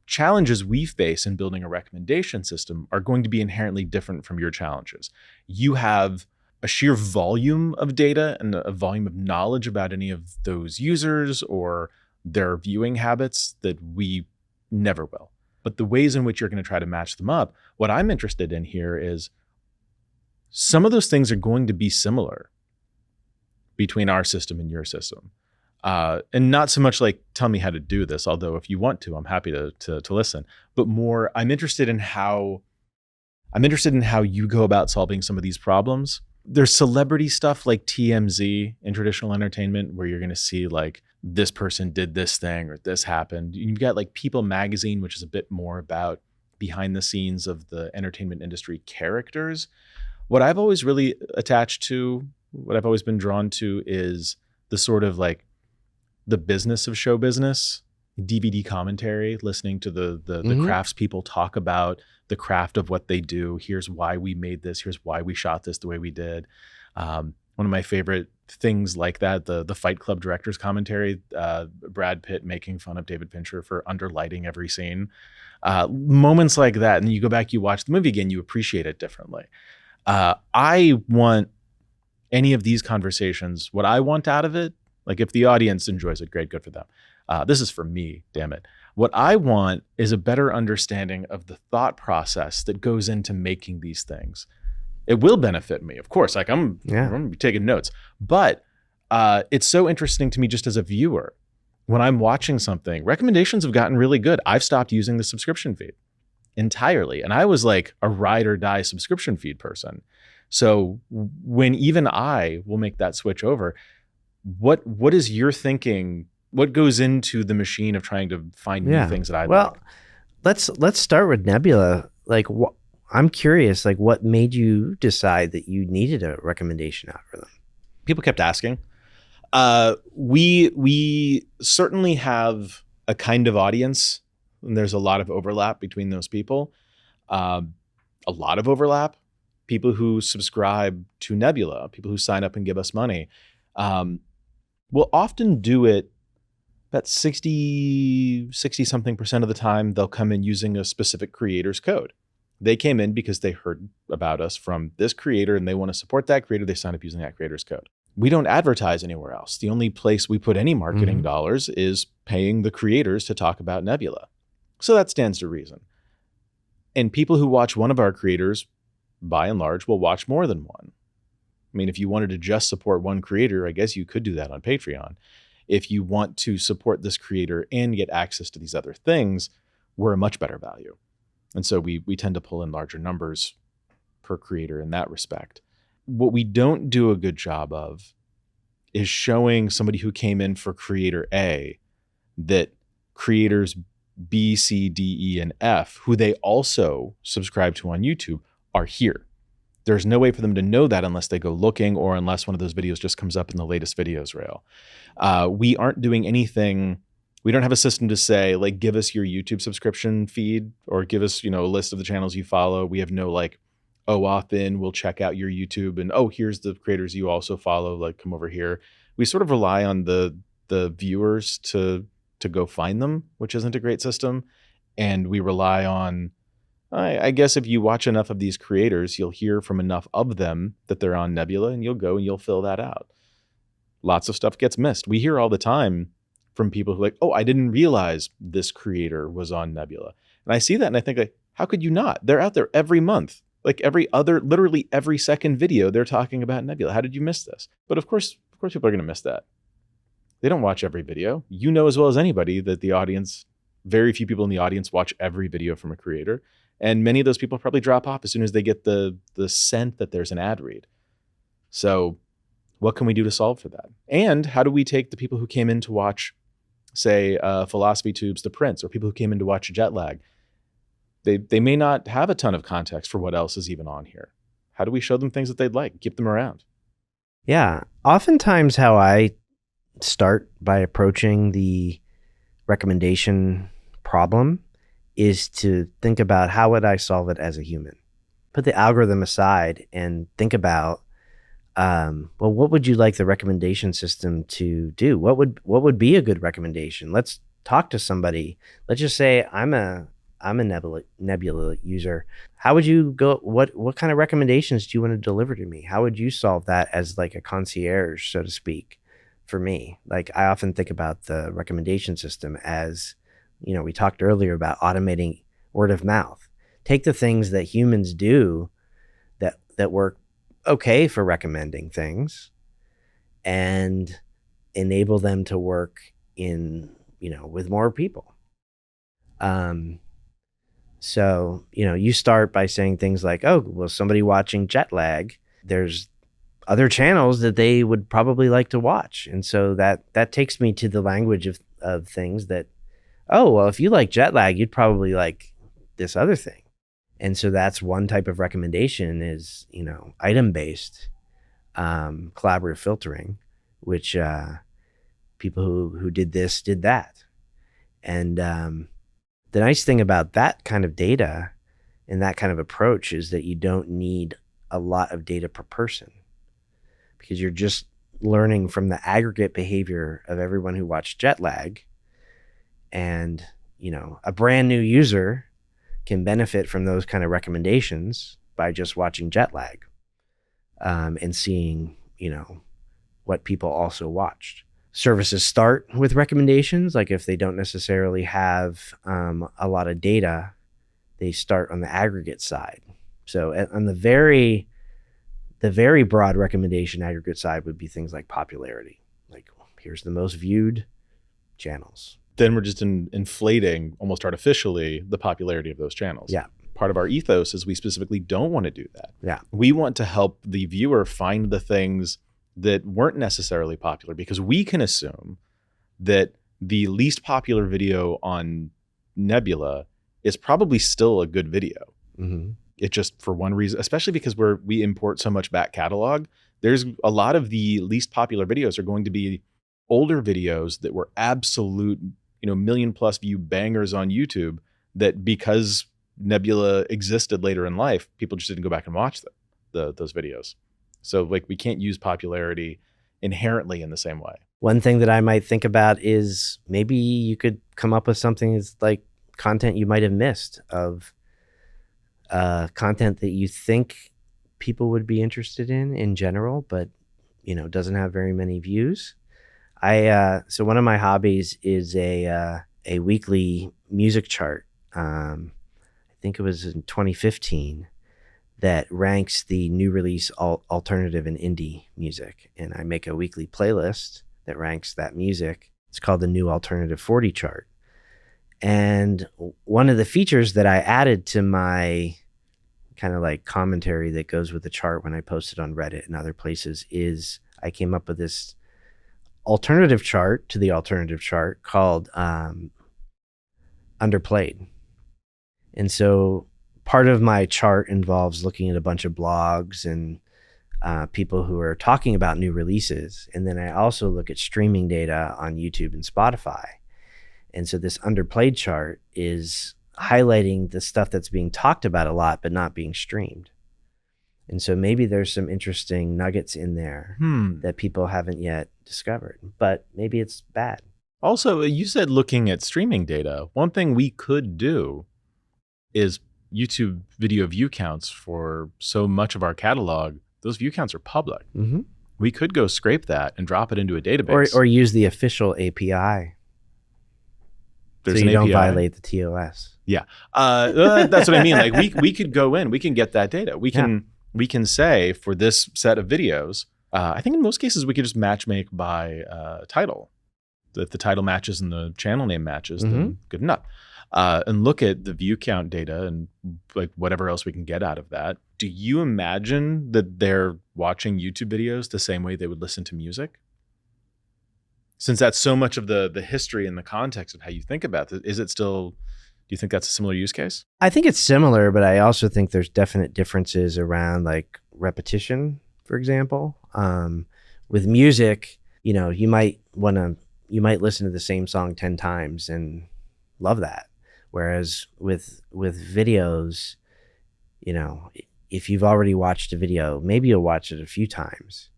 Speaker 1: challenges we face in building a recommendation system are going to be inherently different from your challenges. You have a sheer volume of data and a volume of knowledge about any of those users or their viewing habits that we never will. But the ways in which you're going to try to match them up, what I'm interested in here is some of those things are going to be similar between our system and your system. And not so much like, tell me how to do this, although if you want to, I'm happy to listen, but more, I'm interested in how you go about solving some of these problems. There's celebrity stuff like TMZ in traditional entertainment where you're going to see like this person did this thing or this happened. You've got like People Magazine, which is a bit more about behind the scenes of the entertainment industry characters. What I've always really attached to, what I've always been drawn to is the sort of like the business of show business, DVD commentary, listening to the crafts people talk about the craft of what they do. Here's why we made this. Here's why we shot this the way we did. One of my favorite things like that, the Fight Club director's commentary, Brad Pitt making fun of David Fincher for underlighting every scene. Moments like that. And you go back, you watch the movie again, you appreciate it differently. I want any of these conversations, what I want out of it, like if the audience enjoys it, great, good for them. This is for me, damn it. What I want is a better understanding of the thought process that goes into making these things. It will benefit me, of course. Like I'm gonna be taking notes, but it's so interesting to me just as a viewer. When I'm watching something, recommendations have gotten really good. I've stopped using the subscription feed entirely. And I was like a ride or die subscription feed person. So when even I will make that switch over, what is your thinking? What goes into the machine of trying to find new things that I like?
Speaker 2: Let's start with Nebula. Like, I'm curious, like what made you decide that you needed a recommendation algorithm?
Speaker 1: People kept asking. We certainly have a kind of audience, and there's a lot of overlap between those people. A lot of overlap. People who subscribe to Nebula, people who sign up and give us money, will often do it about 60 something percent of the time. They'll come in using a specific creator's code. They came in because they heard about us from this creator and they want to support that creator. They sign up using that creator's code. We don't advertise anywhere else. The only place we put any marketing dollars is paying the creators to talk about Nebula. So that stands to reason. And people who watch one of our creators, by and large, will watch more than one. I mean, if you wanted to just support one creator, I guess you could do that on Patreon. If you want to support this creator and get access to these other things, we're a much better value. And so we tend to pull in larger numbers per creator in that respect. What we don't do a good job of is showing somebody who came in for creator A that creators B, C, D, E, and F, who they also subscribe to on YouTube, are here. There's no way for them to know that unless they go looking or unless one of those videos just comes up in the latest videos rail. We aren't doing anything. We don't have a system to say, like, give us your YouTube subscription feed or give us, a list of the channels you follow. We have no like, auth in, we'll check out your YouTube and, here's the creators you also follow, like come over here. We sort of rely on the viewers to go find them, which isn't a great system. And we rely on, I guess if you watch enough of these creators, you'll hear from enough of them that they're on Nebula and you'll go and you'll fill that out. Lots of stuff gets missed. We hear all the time from people who are like, I didn't realize this creator was on Nebula. And I see that and I think, like, how could you not? They're out there every month. Like literally every second video, they're talking about Nebula. How did you miss this? But of course people are going to miss that. They don't watch every video. You know as well as anybody that the audience, very few people in the audience watch every video from a creator. And many of those people probably drop off as soon as they get the scent that there's an ad read. So what can we do to solve for that? And how do we take the people who came in to watch, say, Philosophy Tubes, The Prince, or people who came in to watch Jetlag? They may not have a ton of context for what else is even on here. How do we show them things that they'd like, keep them around?
Speaker 2: Yeah. Oftentimes how I start by approaching the recommendation problem is to think about how would I solve it as a human? Put the algorithm aside and think about, what would you like the recommendation system to do? What would be a good recommendation? Let's talk to somebody. Let's just say I'm a Nebula user. How would you go? What kind of recommendations do you want to deliver to me? How would you solve that as like a concierge, so to speak, for me. Like, I often think about the recommendation system as, we talked earlier about automating word of mouth. Take the things that humans do that work okay for recommending things and enable them to work with more people. So, you start by saying things like, oh, well, somebody watching jet lag, there's other channels that they would probably like to watch. And so that takes me to the language of things that, oh, well, if you like jet lag, you'd probably like this other thing. And so that's one type of recommendation is, item-based collaborative filtering, which people who did this did that. And the nice thing about that kind of data and that kind of approach is that you don't need a lot of data per person, because you're just learning from the aggregate behavior of everyone who watched jet lag. And, a brand new user can benefit from those kind of recommendations by just watching jet lag and seeing, what people also watched. Services start with recommendations. Like, if they don't necessarily have a lot of data, they start on the aggregate side. So on the very broad recommendation aggregate side would be things like popularity. Like, here's the most viewed channels.
Speaker 1: Then we're just inflating almost artificially the popularity of those channels.
Speaker 2: Yeah.
Speaker 1: Part of our ethos is we specifically don't want to do that.
Speaker 2: Yeah.
Speaker 1: We want to help the viewer find the things that weren't necessarily popular, because we can assume that the least popular video on Nebula is probably still a good video.
Speaker 2: Mm-hmm.
Speaker 1: It just, for one reason, especially because we import so much back catalog, there's a lot of the least popular videos are going to be older videos that were absolute, million plus view bangers on YouTube that, because Nebula existed later in life, people just didn't go back and watch those videos. So like, we can't use popularity inherently in the same way.
Speaker 2: One thing that I might think about is maybe you could come up with something that's like content you might have missed, of content that you think people would be interested in general, but doesn't have very many views. So one of my hobbies is a weekly music chart. I think it was in 2015 that ranks the new release alternative and indie music, and I make a weekly playlist that ranks that music. It's called the New Alternative 40 chart. And one of the features that I added to my kind of like commentary that goes with the chart when I post it on Reddit and other places is I came up with this alternative chart to the alternative chart called Underplayed. And so part of my chart involves looking at a bunch of blogs and people who are talking about new releases. And then I also look at streaming data on YouTube and Spotify. And so this underplayed chart is highlighting the stuff that's being talked about a lot, but not being streamed. And so maybe there's some interesting nuggets in there that people haven't yet discovered, but maybe it's bad.
Speaker 1: Also, you said looking at streaming data. One thing we could do is YouTube video view counts for so much of our catalog. Those view counts are public.
Speaker 2: Mm-hmm.
Speaker 1: We could go scrape that and drop it into a database.
Speaker 2: Or use the official API.
Speaker 1: There's
Speaker 2: so you
Speaker 1: an
Speaker 2: don't
Speaker 1: API.
Speaker 2: Violate the TOS.
Speaker 1: Yeah. That's what I mean. Like, we could go in, we can get that data. We can say for this set of videos, I think in most cases we could just matchmake by title. If the title matches and the channel name matches, then good enough. And look at the view count data and like whatever else we can get out of that. Do you imagine that they're watching YouTube videos the same way they would listen to music? Since that's so much of the history and the context of how you think about it, is it still, do you think that's a similar use case?
Speaker 2: I think it's similar, but I also think there's definite differences around like repetition, for example. With music, you might listen to the same song 10 times and love that. Whereas with videos, if you've already watched a video, maybe you'll watch it a few times.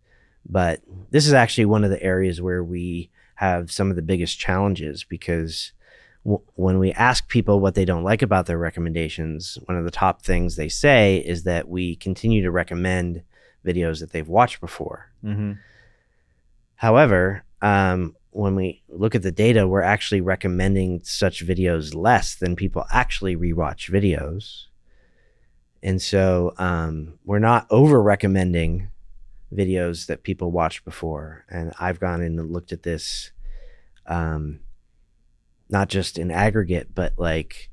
Speaker 2: But this is actually one of the areas where we have some of the biggest challenges, because when we ask people what they don't like about their recommendations, one of the top things they say is that we continue to recommend videos that they've watched before.
Speaker 1: Mm-hmm.
Speaker 2: However, when we look at the data, we're actually recommending such videos less than people actually rewatch videos. And so we're not over recommending videos that people watched before. And I've gone in and looked at this, not just in aggregate, but like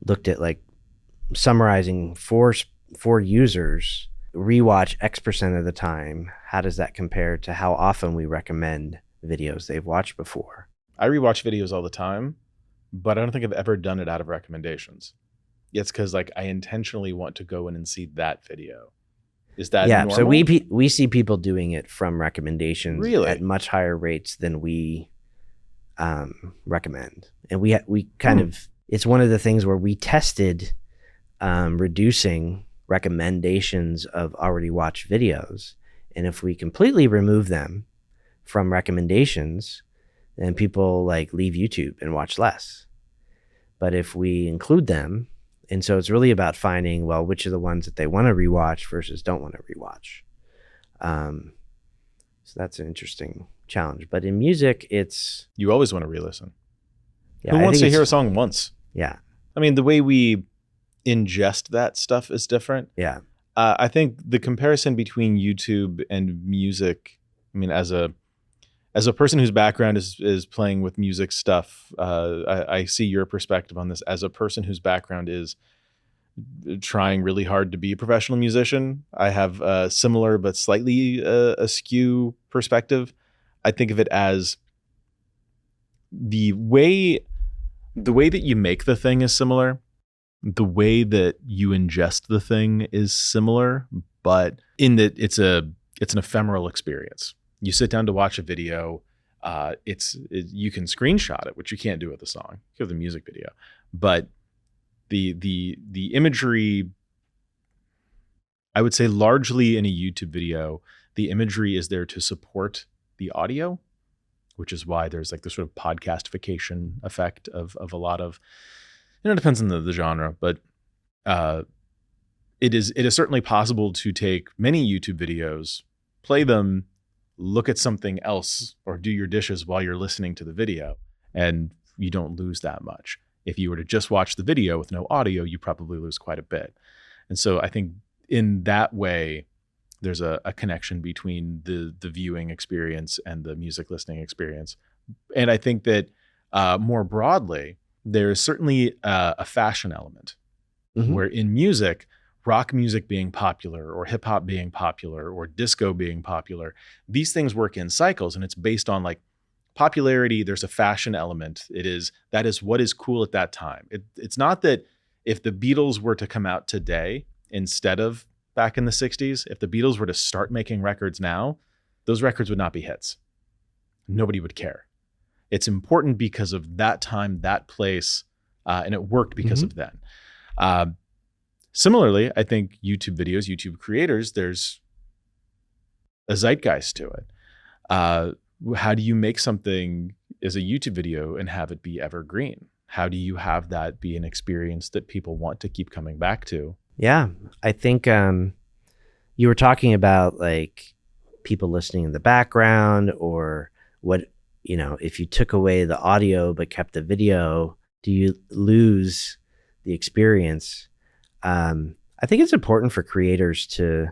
Speaker 2: looked at like summarizing for users rewatch X% of the time. How does that compare to how often we recommend videos they've watched before?
Speaker 1: I rewatch videos all the time, but I don't think I've ever done it out of recommendations. It's because like I intentionally want to go in and see that video. Is that normal?
Speaker 2: So we see people doing it from recommendations at much higher rates than we recommend, and we kind of, it's one of the things where we tested reducing recommendations of already watched videos, and if we completely remove them from recommendations, then people like leave YouTube and watch less. But if we include them, and so it's really about finding, well, which are the ones that they want to rewatch versus don't want to rewatch. So that's an interesting challenge. But in music, it's...
Speaker 1: You always want to re-listen.
Speaker 2: Yeah,
Speaker 1: who wants to hear a song once?
Speaker 2: Yeah.
Speaker 1: I mean, the way we ingest that stuff is different.
Speaker 2: Yeah.
Speaker 1: I think the comparison between YouTube and music, I mean, as a person whose background is playing with music stuff, I see your perspective on this. As a person whose background is trying really hard to be a professional musician, I have a similar but slightly askew perspective. I think of it as the way that you make the thing is similar. The way that you ingest the thing is similar, but in that it's an ephemeral experience. You sit down to watch a video, you can screenshot it, which you can't do with a song. You have the music video, but the imagery, I would say largely in a YouTube video, the imagery is there to support the audio, which is why there's like this sort of podcastification effect of a lot of, it depends on the genre, but it is certainly possible to take many YouTube videos, play them, look at something else, or do your dishes while you're listening to the video, and you don't lose that much. If you were to just watch the video with no audio, you probably lose quite a bit. And so I think in that way, there's a connection between the viewing experience and the music listening experience. And I think that more broadly, there's certainly a fashion element where in music, rock music being popular or hip hop being popular or disco being popular, these things work in cycles, and it's based on like popularity. There's a fashion element. That is what is cool at that time. It's not that if the Beatles were to come out today instead of back in the 60s, if the Beatles were to start making records now, those records would not be hits. Nobody would care. It's important because of that time, that place, and it worked because of then. Similarly, I think YouTube videos, YouTube creators, there's a zeitgeist to it. How do you make something as a YouTube video and have it be evergreen? How do you have that be an experience that people want to keep coming back to?
Speaker 2: Yeah, I think you were talking about like people listening in the background, or what, if you took away the audio but kept the video, do you lose the experience? I think it's important for creators to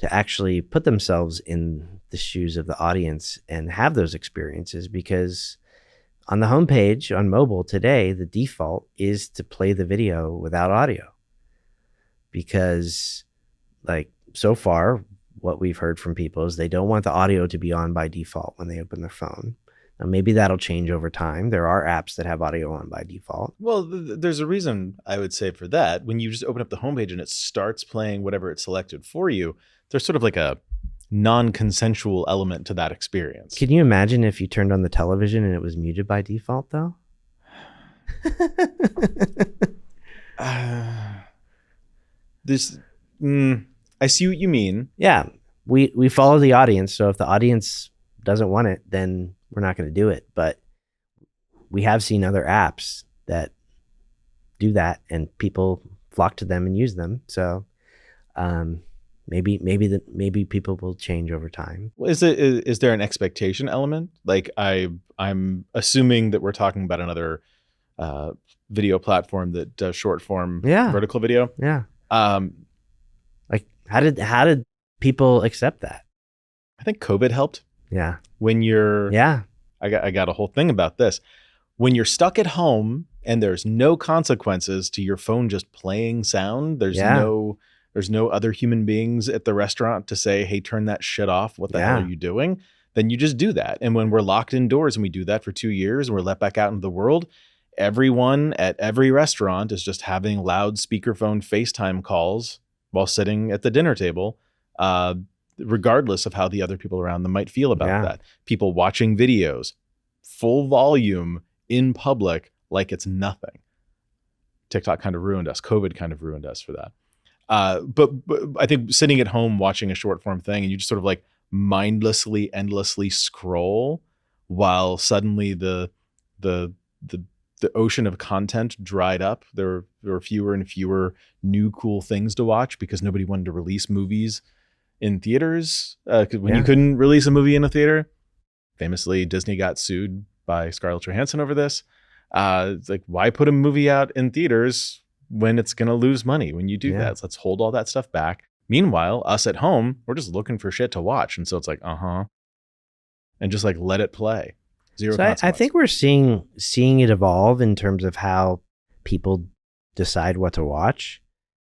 Speaker 2: actually put themselves in the shoes of the audience and have those experiences, because on the homepage on mobile today, the default is to play the video without audio, because like so far what we've heard from people is they don't want the audio to be on by default when they open their phone. Now, maybe that'll change over time. There are apps that have audio on by default.
Speaker 1: Well, there's a reason I would say for that. When you just open up the homepage and it starts playing whatever it's selected for you, there's sort of like a non-consensual element to that experience.
Speaker 2: Can you imagine if you turned on the television and it was muted by default, though?
Speaker 1: I see what you mean.
Speaker 2: Yeah, we follow the audience. So if the audience doesn't want it, then we're not going to do it. But we have seen other apps that do that, and people flock to them and use them. So maybe people will change over time.
Speaker 1: Is there an expectation element? Like I'm assuming that we're talking about another video platform that does short form vertical video.
Speaker 2: Yeah.
Speaker 1: Um,
Speaker 2: Like how did people accept that?
Speaker 1: I think COVID helped.
Speaker 2: Yeah.
Speaker 1: When you're
Speaker 2: Yeah.
Speaker 1: I got a whole thing about this. When you're stuck at home and there's no consequences to your phone just playing sound, there's no other human beings at the restaurant to say, hey, turn that shit off. What the hell are you doing? Then you just do that. And when we're locked indoors and we do that for 2 years and we're let back out into the world, everyone at every restaurant is just having loud speakerphone FaceTime calls while sitting at the dinner table, regardless of how the other people around them might feel about that. People watching videos, full volume in public, like it's nothing. TikTok kind of ruined us. COVID kind of ruined us for that. But I think sitting at home watching a short form thing and you just sort of like mindlessly, endlessly scroll while suddenly the ocean of content dried up. There were fewer and fewer new cool things to watch because nobody wanted to release movies in theaters. When you couldn't release a movie in a theater, famously Disney got sued by Scarlett Johansson over this. It's like, why put a movie out in theaters when it's going to lose money when you do that? So let's hold all that stuff back. Meanwhile, us at home, we're just looking for shit to watch. And so it's like, and just like let it play. Zero consequence.
Speaker 2: I think we're seeing it evolve in terms of how people decide what to watch.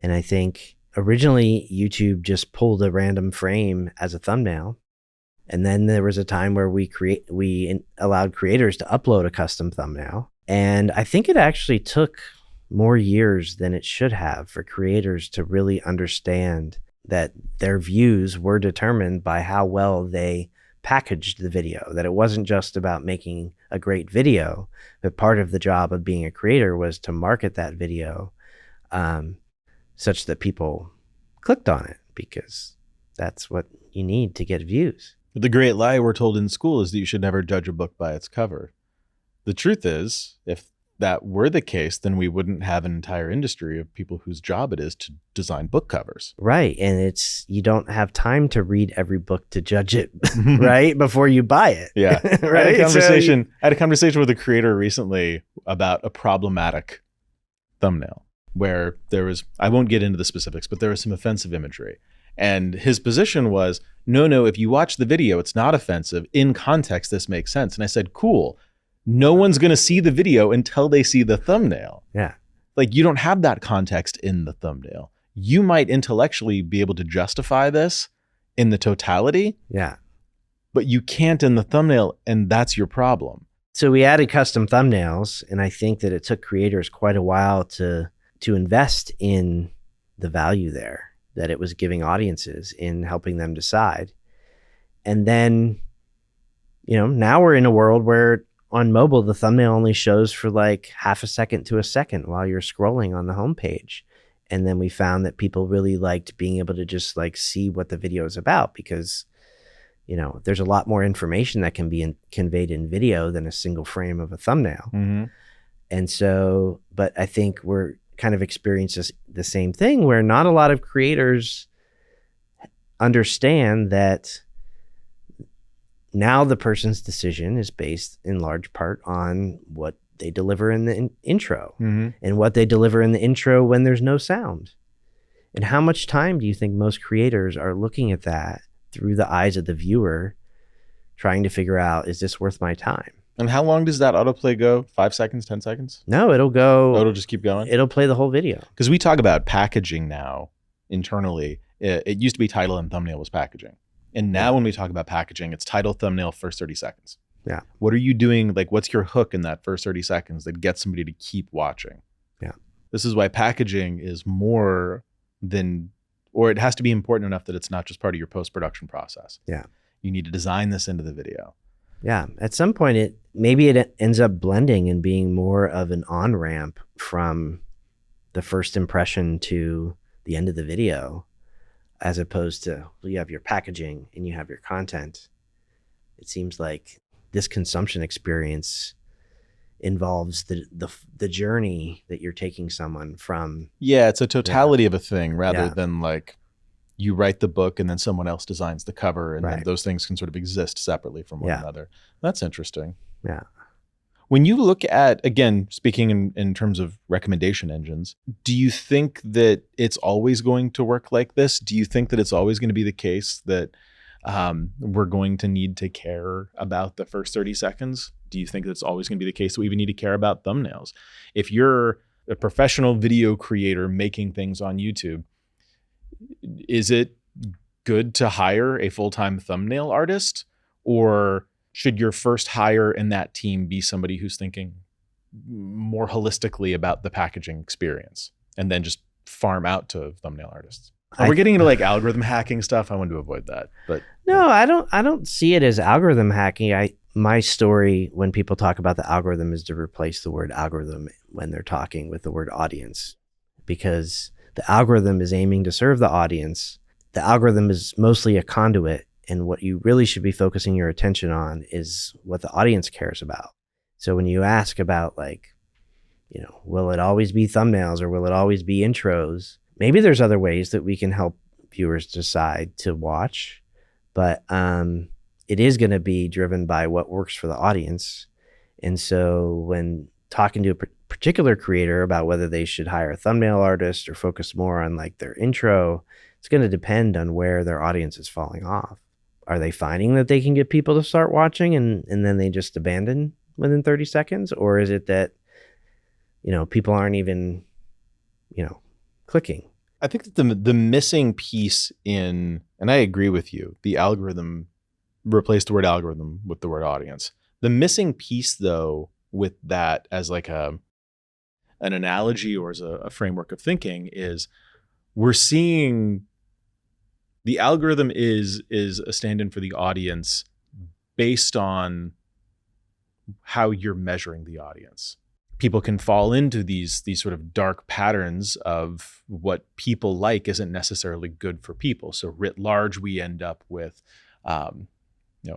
Speaker 2: And I think originally YouTube just pulled a random frame as a thumbnail. And then there was a time where we allowed creators to upload a custom thumbnail. And I think it actually took more years than it should have for creators to really understand that their views were determined by how well they packaged the video, that it wasn't just about making a great video, but part of the job of being a creator was to market that video such that people clicked on it, because that's what you need to get views.
Speaker 1: The great lie we're told in school is that you should never judge a book by its cover. The truth is, if that were the case, then we wouldn't have an entire industry of people whose job it is to design book covers.
Speaker 2: Right. And you don't have time to read every book to judge it, right? Before you buy it.
Speaker 1: Yeah.
Speaker 2: Right.
Speaker 1: I had a conversation with a creator recently about a problematic thumbnail where there was, I won't get into the specifics, but there was some offensive imagery. And his position was, no, if you watch the video, it's not offensive. In context, this makes sense. And I said, cool. No one's going to see the video until they see the thumbnail.
Speaker 2: Yeah.
Speaker 1: Like, you don't have that context in the thumbnail. You might intellectually be able to justify this in the totality.
Speaker 2: Yeah.
Speaker 1: But you can't in the thumbnail, and that's your problem.
Speaker 2: So we added custom thumbnails, and I think that it took creators quite a while to invest in the value there that it was giving audiences in helping them decide. And then, now we're in a world where on mobile, the thumbnail only shows for like half a second to a second while you're scrolling on the homepage. And then we found that people really liked being able to just like see what the video is about, because, there's a lot more information that can be conveyed in video than a single frame of a thumbnail.
Speaker 1: Mm-hmm.
Speaker 2: And so, but I think we're kind of experiencing the same thing where not a lot of creators understand that now the person's decision is based in large part on what they deliver in the intro, and what they deliver in the intro when there's no sound. And how much time do you think most creators are looking at that through the eyes of the viewer, trying to figure out, is this worth my time?
Speaker 1: And how long does that autoplay go? 5 seconds, 10 seconds?
Speaker 2: No, it'll go.
Speaker 1: Oh, it'll just keep going?
Speaker 2: It'll play the whole video.
Speaker 1: Because we talk about packaging now internally. It used to be title and thumbnail was packaging. And now when we talk about packaging, it's title, thumbnail, first 30 seconds.
Speaker 2: Yeah.
Speaker 1: What are you doing? Like, what's your hook in that first 30 seconds that gets somebody to keep watching?
Speaker 2: Yeah.
Speaker 1: This is why packaging is more than, or it has to be important enough that it's not just part of your post-production process.
Speaker 2: Yeah.
Speaker 1: You need to design this into the video.
Speaker 2: Yeah. At some point, it ends up blending and being more of an on-ramp from the first impression to the end of the video, as opposed to, you have your packaging and you have your content. It seems like this consumption experience involves the journey that you're taking someone from.
Speaker 1: Yeah, it's a totality of a thing rather than like you write the book and then someone else designs the cover, and then
Speaker 2: Right.
Speaker 1: those things can sort of exist separately from one
Speaker 2: Yeah.
Speaker 1: another. That's interesting.
Speaker 2: Yeah.
Speaker 1: When you look at, again, speaking in terms of recommendation engines, do you think that it's always going to work like this? Do you think that it's always going to be the case that we're going to need to care about the first 30 seconds? Do you think that's always going to be the case that we even need to care about thumbnails? If you're a professional video creator making things on YouTube, is it good to hire a full-time thumbnail artist, or should your first hire in that team be somebody who's thinking more holistically about the packaging experience and then just farm out to thumbnail artists? We're getting into like algorithm hacking stuff. I want to avoid that, but
Speaker 2: no, I don't see it as algorithm hacking. My story when people talk about the algorithm is to replace the word algorithm when they're talking with the word audience, because the algorithm is aiming to serve the audience. The algorithm is mostly a conduit, and what you really should be focusing your attention on is what the audience cares about. So when you ask about like, will it always be thumbnails or will it always be intros? Maybe there's other ways that we can help viewers decide to watch, but it is going to be driven by what works for the audience. And so when talking to a particular creator about whether they should hire a thumbnail artist or focus more on like their intro, it's going to depend on where their audience is falling off. Are they finding that they can get people to start watching and then they just abandon within 30 seconds? Or is it that, people aren't even, clicking?
Speaker 1: I think that the missing piece in, and I agree with you, the algorithm, replace the word algorithm with the word audience. The missing piece though with that as like an analogy or as a framework of thinking is we're seeing the algorithm is a stand-in for the audience based on how you're measuring the audience. People can fall into these sort of dark patterns of what people like isn't necessarily good for people. So writ large, we end up with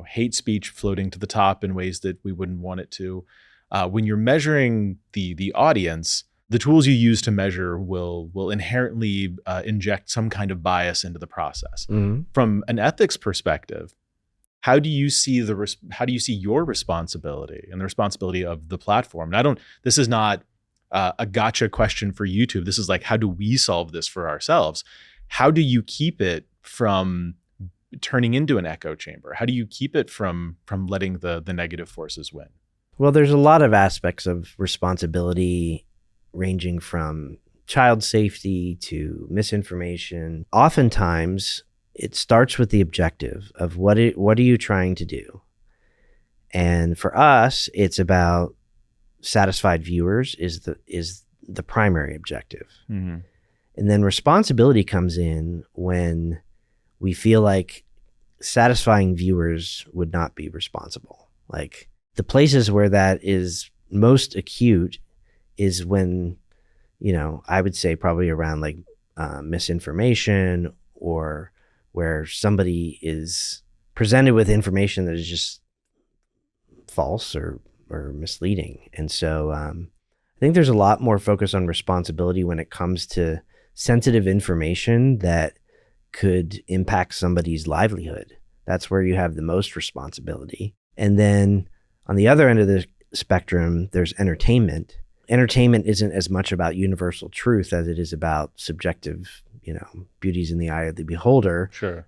Speaker 1: hate speech floating to the top in ways that we wouldn't want it to. When you're measuring the audience, the tools you use to measure will inherently inject some kind of bias into the process.
Speaker 2: Mm-hmm.
Speaker 1: From an ethics perspective, how do you see your responsibility and the responsibility of the platform? And this is not a gotcha question for YouTube. This is like, how do we solve this for ourselves? How do you keep it from turning into an echo chamber? How do you keep it from letting the negative forces win?
Speaker 2: Well, there's a lot of aspects of responsibility ranging from child safety to misinformation. Oftentimes, it starts with the objective of what are you trying to do? And for us, it's about satisfied viewers is the primary objective.
Speaker 1: Mm-hmm.
Speaker 2: And then responsibility comes in when we feel like satisfying viewers would not be responsible. Like the places where that is most acute is when, I would say probably around like misinformation, or where somebody is presented with information that is just false or misleading. And so I think there's a lot more focus on responsibility when it comes to sensitive information that could impact somebody's livelihood. That's where you have the most responsibility. And then on the other end of the spectrum, there's entertainment. Entertainment isn't as much about universal truth as it is about subjective, beauty's in the eye of the beholder.
Speaker 1: Sure.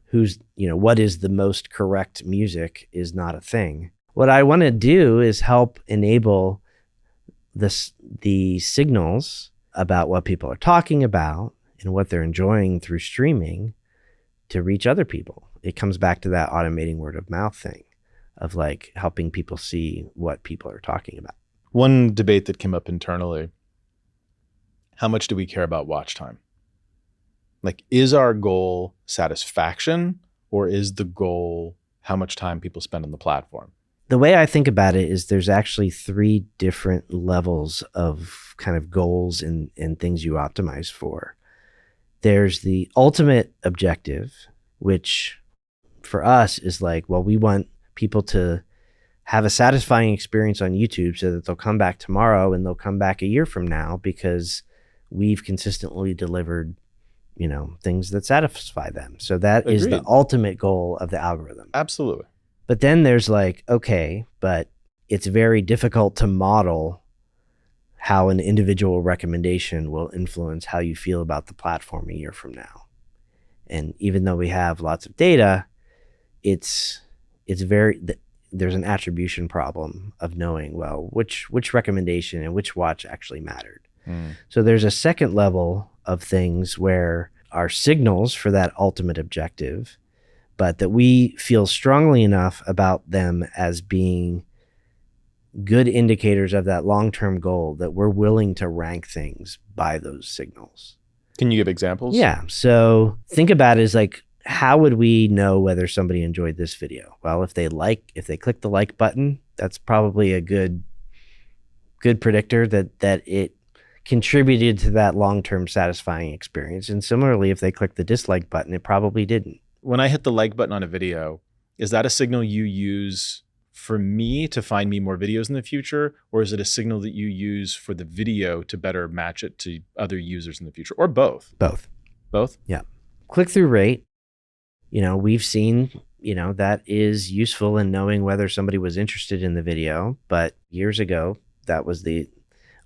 Speaker 2: What is the most correct music is not a thing. What I want to do is help enable the signals about what people are talking about and what they're enjoying through streaming to reach other people. It comes back to that automating word of mouth thing of like helping people see what people are talking about.
Speaker 1: One debate that came up internally, how much do we care about watch time? Like, is our goal satisfaction, or is the goal how much time people spend on the platform?
Speaker 2: The way I think about it is there's actually 3 different levels of kind of goals and things you optimize for. There's the ultimate objective, which for us is like, well, we want people to have a satisfying experience on YouTube so that they'll come back tomorrow and they'll come back a year from now because we've consistently delivered things that satisfy them. So that is the
Speaker 1: Agreed.
Speaker 2: ultimate goal of the algorithm.
Speaker 1: Absolutely.
Speaker 2: But then there's like, okay, but it's very difficult to model how an individual recommendation will influence how you feel about the platform a year from now. And even though we have lots of data, there's an attribution problem of knowing, well, which recommendation and which watch actually mattered. So there's a second level of things where our signals for that ultimate objective, but that we feel strongly enough about them as being good indicators of that long-term goal that we're willing to rank things by those signals.
Speaker 1: Can you give examples?
Speaker 2: Yeah. So think about it as like, how would we know whether somebody enjoyed this video? Well, if they click the like button, that's probably a good predictor that it contributed to that long-term satisfying experience. And similarly, if they click the dislike button, it probably didn't.
Speaker 1: When I hit the like button on a video, is that a signal you use for me to find me more videos in the future? Or is it a signal that you use for the video to better match it to other users in the future? Or both?
Speaker 2: Both.
Speaker 1: Both?
Speaker 2: Yeah. Click-through rate, we've seen, that is useful in knowing whether somebody was interested in the video. But years ago, that was the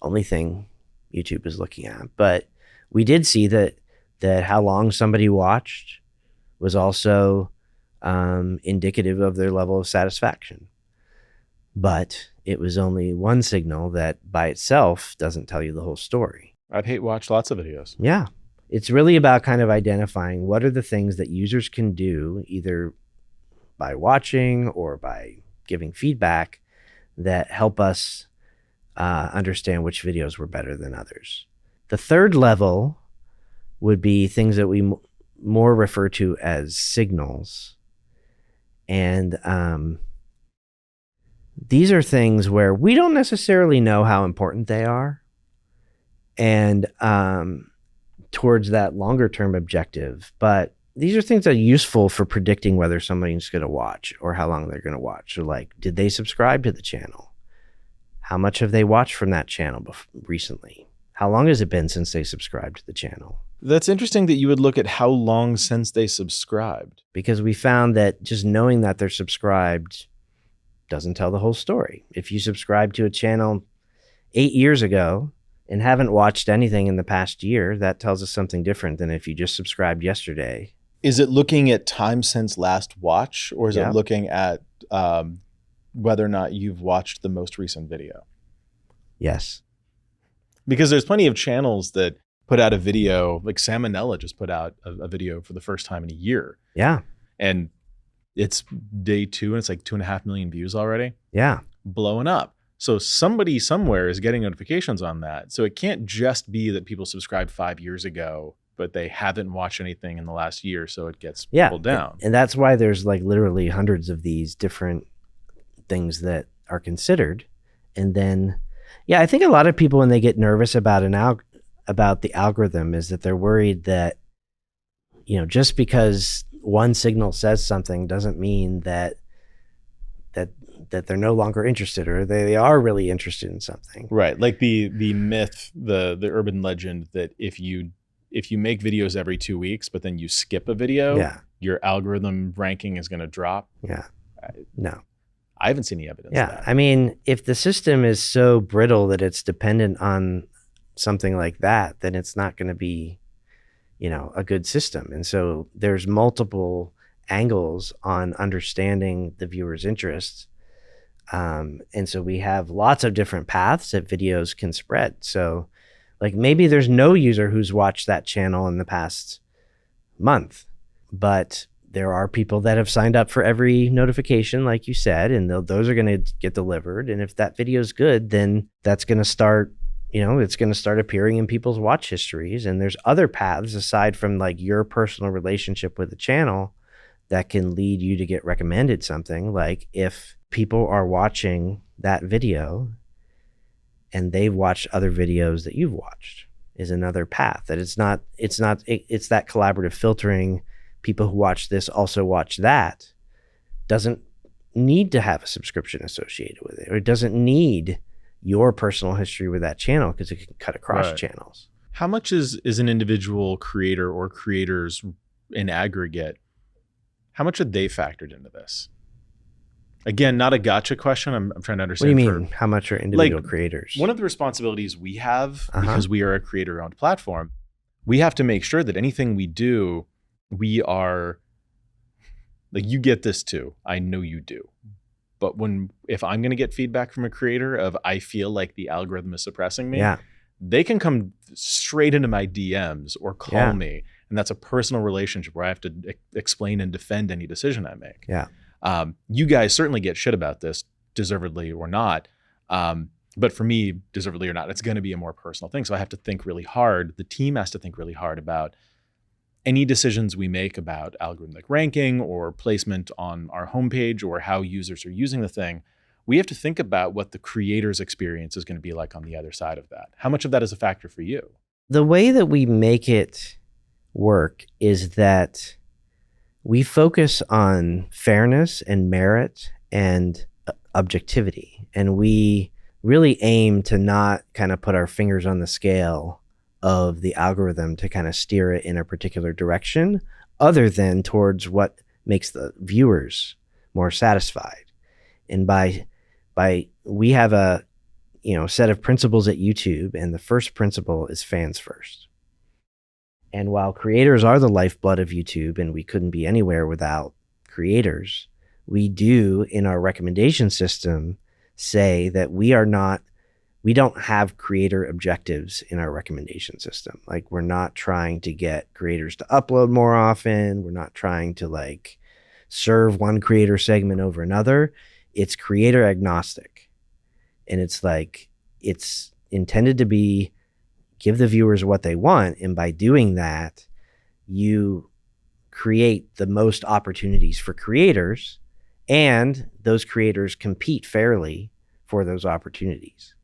Speaker 2: only thing YouTube is looking at. But we did see that how long somebody watched was also indicative of their level of satisfaction. But it was only one signal that by itself doesn't tell you the whole story.
Speaker 1: I've hate watched lots of videos.
Speaker 2: Yeah. It's really about kind of identifying what are the things that users can do either by watching or by giving feedback that help us understand which videos were better than others. The third level would be things that we more refer to as signals. And these are things where we don't necessarily know how important they are. And towards that longer term objective, but these are things that are useful for predicting whether somebody's going to watch or how long they're going to watch. So like, did they subscribe to the channel? How much have they watched from that channel recently? How long has it been since they subscribed to the channel?
Speaker 1: That's interesting that you would look at how long since they subscribed.
Speaker 2: Because we found that just knowing that they're subscribed doesn't tell the whole story. If you subscribe to a channel 8 years ago and haven't watched anything in the past year, that tells us something different than if you just subscribed yesterday.
Speaker 1: Is it looking at time since last watch, or is it looking at whether or not you've watched the most recent video?
Speaker 2: Yes.
Speaker 1: Because there's plenty of channels that put out a video, like Salmonella just put out a video for the first time in a year.
Speaker 2: Yeah.
Speaker 1: And it's day 2 and it's like 2.5 million views already.
Speaker 2: Yeah.
Speaker 1: Blowing up. So somebody somewhere is getting notifications on that. So it can't just be that people subscribed 5 years ago, but they haven't watched anything in the last year. So it gets pulled down.
Speaker 2: And that's why there's like literally hundreds of these different things that are considered. And then, I think a lot of people, when they get nervous about about the algorithm, is that they're worried that, just because one signal says something doesn't mean that they're no longer interested, or they are really interested in something.
Speaker 1: Right. Like the myth, the urban legend that if you make videos every 2 weeks, but then you skip a video, your algorithm ranking is going to drop.
Speaker 2: Yeah. No.
Speaker 1: I haven't seen any evidence of that.
Speaker 2: I mean, if the system is so brittle that it's dependent on something like that, then it's not going to be, a good system. And so there's multiple angles on understanding the viewer's interests. And so we have lots of different paths that videos can spread. So like maybe there's no user who's watched that channel in the past month, but there are people that have signed up for every notification, like you said, and those are going to get delivered. And if that video is good, then that's going to start, it's going to start appearing in people's watch histories. And there's other paths aside from like your personal relationship with the channel that can lead you to get recommended something. Like if people are watching that video and they've watched other videos that you've watched, is another path. That it's that collaborative filtering. People who watch this also watch that. Doesn't need to have a subscription associated with it, or it doesn't need your personal history with that channel because it can cut across channels.
Speaker 1: How much is an individual creator or creators in aggregate, how much are they factored into this? Again, not a gotcha question. I'm trying to
Speaker 2: What do you
Speaker 1: understand.
Speaker 2: mean? How much are individual creators?
Speaker 1: One of the responsibilities we have, because we are a creator-owned platform, we have to make sure that anything we do, we are like, you get this too. I know you do. But if I'm going to get feedback from a creator of I feel like the algorithm is suppressing me,
Speaker 2: Yeah.
Speaker 1: they can come straight into my DMs or call me. And that's a personal relationship where I have to explain and defend any decision I make.
Speaker 2: Yeah.
Speaker 1: You guys certainly get shit about this, deservedly or not. But for me, deservedly or not, it's going to be a more personal thing. So I have to think really hard. The team has to think really hard about any decisions we make about algorithmic ranking or placement on our homepage or how users are using the thing. We have to think about what the creator's experience is going to be like on the other side of that. How much of that is a factor for you?
Speaker 2: The way that we make it work is that we focus on fairness and merit and objectivity. And we really aim to not kind of put our fingers on the scale of the algorithm to kind of steer it in a particular direction other than towards what makes the viewers more satisfied. And by we have a set of principles at YouTube, and the first principle is fans first. And while creators are the lifeblood of YouTube and we couldn't be anywhere without creators, we do in our recommendation system say that we don't have creator objectives in our recommendation system. Like, we're not trying to get creators to upload more often. We're not trying to serve one creator segment over another. It's creator agnostic. And it's intended to give the viewers what they want. And by doing that, you create the most opportunities for creators, and those creators compete fairly for those opportunities.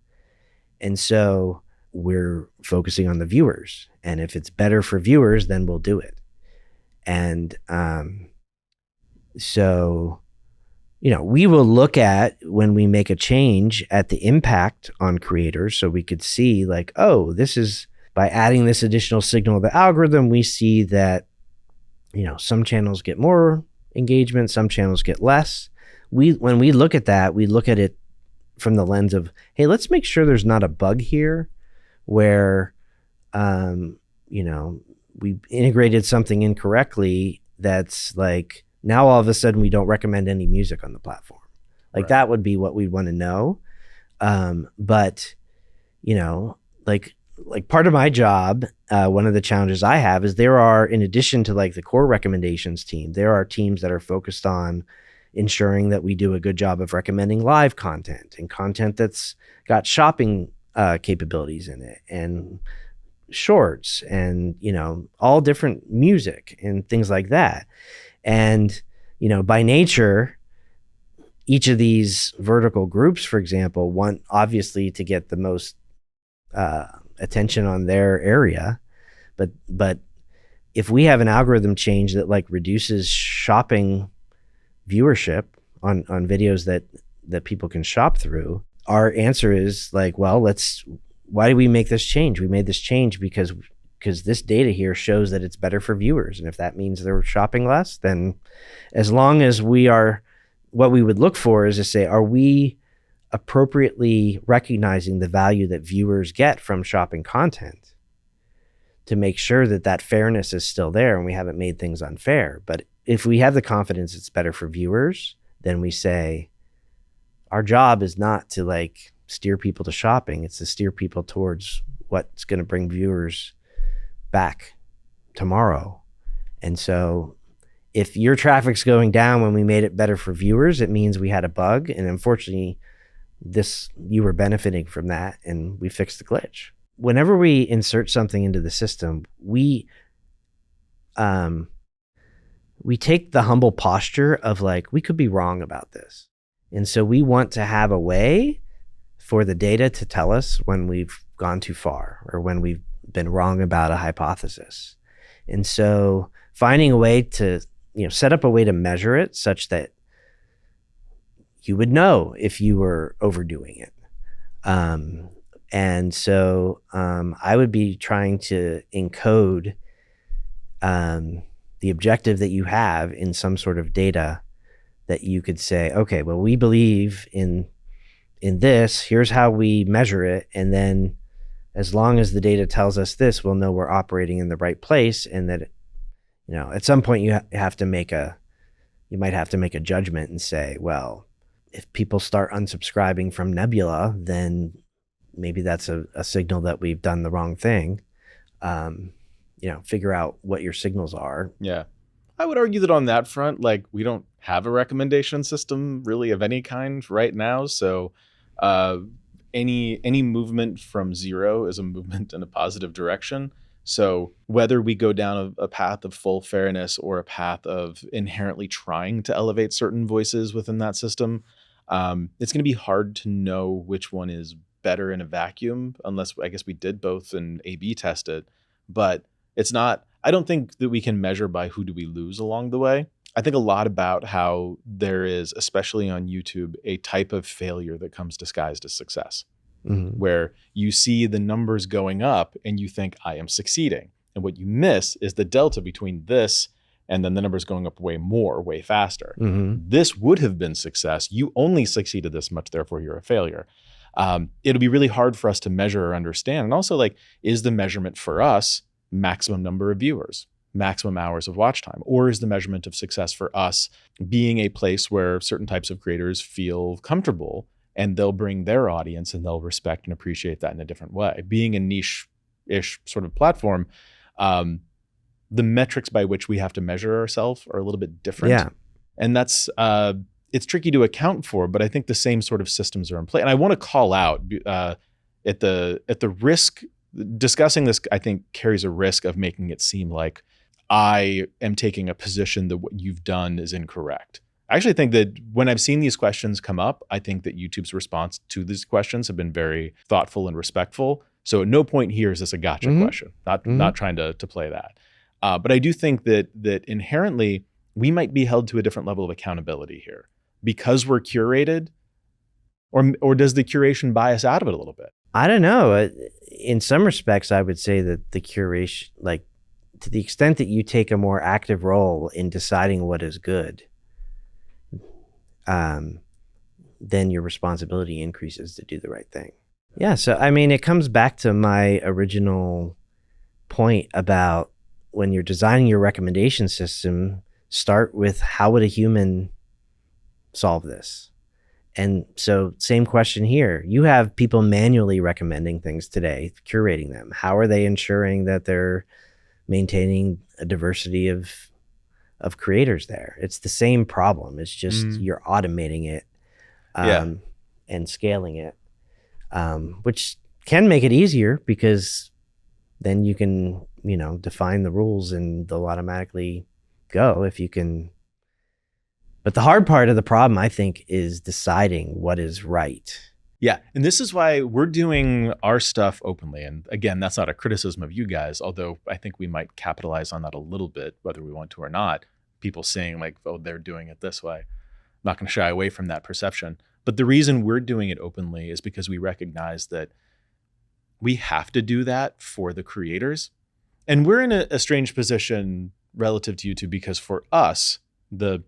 Speaker 2: And so we're focusing on the viewers. And if it's better for viewers, then we'll do it. And so, we will look at, when we make a change, at the impact on creators. So we could see this is, by adding this additional signal to the algorithm, we see that, some channels get more engagement, some channels get less. When we look at that, we look at it from the lens of, hey, let's make sure there's not a bug here where, we integrated something incorrectly that's now all of a sudden we don't recommend any music on the platform. Right. That would be what we'd want to know. But part of my job, one of the challenges I have is there are, in addition to the core recommendations team, there are teams that are focused on ensuring that we do a good job of recommending live content and content that's got shopping capabilities in it, and shorts, and all different music and things like that. And by nature, each of these vertical groups, for example, want obviously to get the most attention on their area, but if we have an algorithm change that reduces shopping viewership on videos that people can shop through, our answer is why do we make this change? We made this change because this data here shows that it's better for viewers. And if that means they're shopping less, then as long as what we would look for is to say, are we appropriately recognizing the value that viewers get from shopping content, to make sure that fairness is still there and we haven't made things unfair. But if we have the confidence it's better for viewers, then we say our job is not to steer people to shopping. It's to steer people towards what's going to bring viewers back tomorrow. And so if your traffic's going down when we made it better for viewers, it means we had a bug. And unfortunately, you were benefiting from that, and we fixed the glitch. Whenever we insert something into the system, we take the humble posture of we could be wrong about this. And so we want to have a way for the data to tell us when we've gone too far or when we've been wrong about a hypothesis. And so finding a way to, set up a way to measure it such that you would know if you were overdoing it. And so I would be trying to encode the objective that you have in some sort of data that you could say, okay, well, we believe in this, here's how we measure it. And then as long as the data tells us this, we'll know we're operating in the right place. And that, at some point you might have to make a judgment and say, well, if people start unsubscribing from Nebula, then maybe that's a signal that we've done the wrong thing. Figure out what your signals are.
Speaker 1: Yeah. I would argue that on that front, like, we don't have a recommendation system really of any kind right now. So any movement from zero is a movement in a positive direction. So whether we go down a path of full fairness or a path of inherently trying to elevate certain voices within that system, it's going to be hard to know which one is better in a vacuum, unless I guess we did both and A/B test it. But it's not, I don't think that we can measure by who do we lose along the way. I think a lot about how there is, especially on YouTube, a type of failure that comes disguised as success, where you see the numbers going up and you think, I am succeeding. And what you miss is the delta between this and then the numbers going up way more, way faster. This would have been success. You only succeeded this much, therefore you're a failure. It'll be really hard for us to measure or understand. And also, like, is the measurement for us maximum number of viewers, maximum hours of watch time? Or is the measurement of success for us being a place where certain types of creators feel comfortable and they'll bring their audience and they'll respect and appreciate that in a different way? Being a niche-ish sort of platform, the metrics by which we have to measure ourselves are a little bit different.
Speaker 2: Yeah.
Speaker 1: And that's, it's tricky to account for, but I think the same sort of systems are in play. And I want to call out at the risk, discussing this, I think, carries a risk of making it seem like I am taking a position that what you've done is incorrect. I actually think that when I've seen these questions come up, I think that YouTube's response to these questions have been very thoughtful and respectful. So at no point here is this a gotcha question, not trying to play that. But I do think that inherently we might be held to a different level of accountability here because we're curated, or does the curation buy us out of it a little bit?
Speaker 2: I don't know. In some respects, I would say that the curation, like, to the extent that you take a more active role in deciding what is good, then your responsibility increases to do the right thing. Yeah. So, I mean, it comes back to my original point about when you're designing your recommendation system, start with how would a human solve this? And so same question here. You have people manually recommending things today, curating them. How are they ensuring that they're maintaining a diversity of creators there? It's the same problem. It's just you're automating it and scaling it, which can make it easier because then you can, define the rules and they'll automatically go if you can. But the hard part of the problem, I think, is deciding what is right.
Speaker 1: Yeah. And this is why we're doing our stuff openly. And again, that's not a criticism of you guys, although I think we might capitalize on that a little bit, whether we want to or not. People saying like, oh, they're doing it this way. I'm not going to shy away from that perception. But the reason we're doing it openly is because we recognize that we have to do that for the creators. And we're in a strange position relative to YouTube because for us, the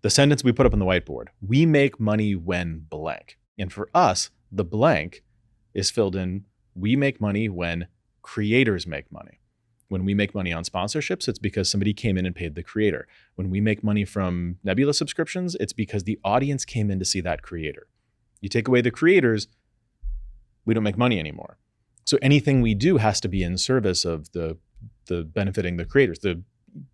Speaker 1: sentence we put up on the whiteboard, we make money when blank. And for us, the blank is filled in, we make money when creators make money. When we make money on sponsorships, it's because somebody came in and paid the creator. When we make money from Nebula subscriptions, it's because the audience came in to see that creator. You take away the creators, we don't make money anymore. So anything we do has to be in service of the benefiting the creators.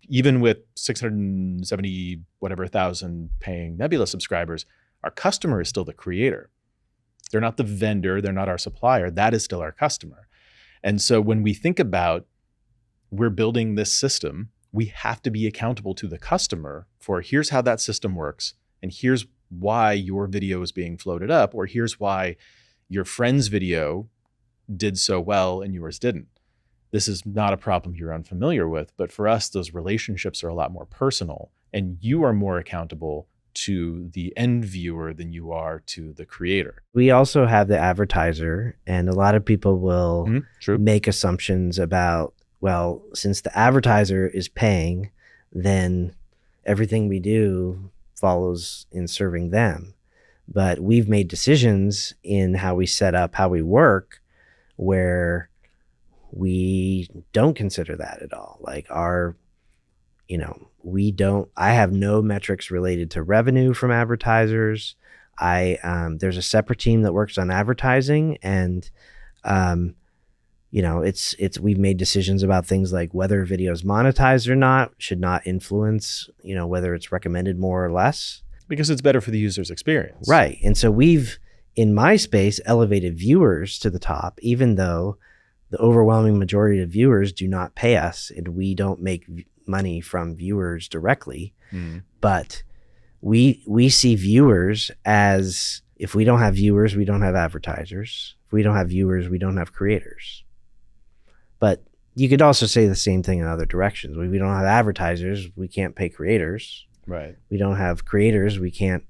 Speaker 1: Even with 670 whatever thousand paying Nebula subscribers, our customer is still the creator. They're not the vendor, they're not our supplier, that is still our customer. And so when we think about we're building this system, we have to be accountable to the customer for here's how that system works, and here's why your video is being floated up, or here's why your friend's video did so well and yours didn't. This is not a problem you're unfamiliar with, but for us, those relationships are a lot more personal, and you are more accountable to the end viewer than you are to the creator.
Speaker 2: We also have the advertiser, and a lot of people will
Speaker 1: True.
Speaker 2: make assumptions about, well, since the advertiser is paying, then everything we do follows in serving them. But we've made decisions in how we set up, how we work, where we don't consider that at all. Like I have no metrics related to revenue from advertisers. There's a separate team that works on advertising, and we've made decisions about things like whether a video is monetized or not should not influence, whether it's recommended more or less.
Speaker 1: Because it's better for the user's experience.
Speaker 2: Right. And so we've, in my space, elevated viewers to the top, even though the overwhelming majority of viewers do not pay us, and we don't make money from viewers directly. But we see viewers as, if we don't have viewers, we don't have advertisers. If we don't have viewers, we don't have creators. But you could also say the same thing in other directions. We don't have advertisers, we can't pay creators.
Speaker 1: Right.
Speaker 2: We don't have creators, we can't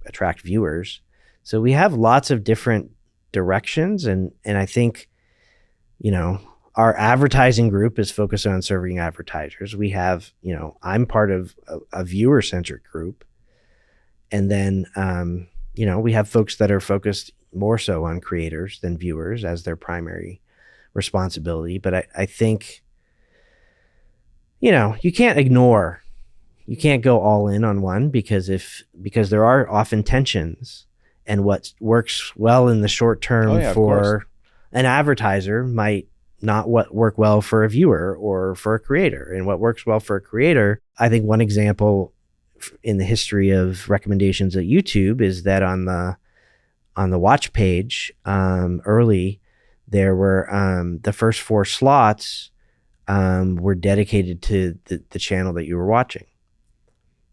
Speaker 2: attract viewers. So we have lots of different directions, and I think, our advertising group is focused on serving advertisers. We have, I'm part of a viewer-centric group. And then, we have folks that are focused more so on creators than viewers as their primary responsibility. But I think, you can't go all in on one, because there are often tensions, and what works well in the short term for an advertiser might not work well for a viewer or for a creator. And what works well for a creator, I think one example in the history of recommendations at YouTube is that on the watch page, early, there were the first 4 slots were dedicated to the channel that you were watching.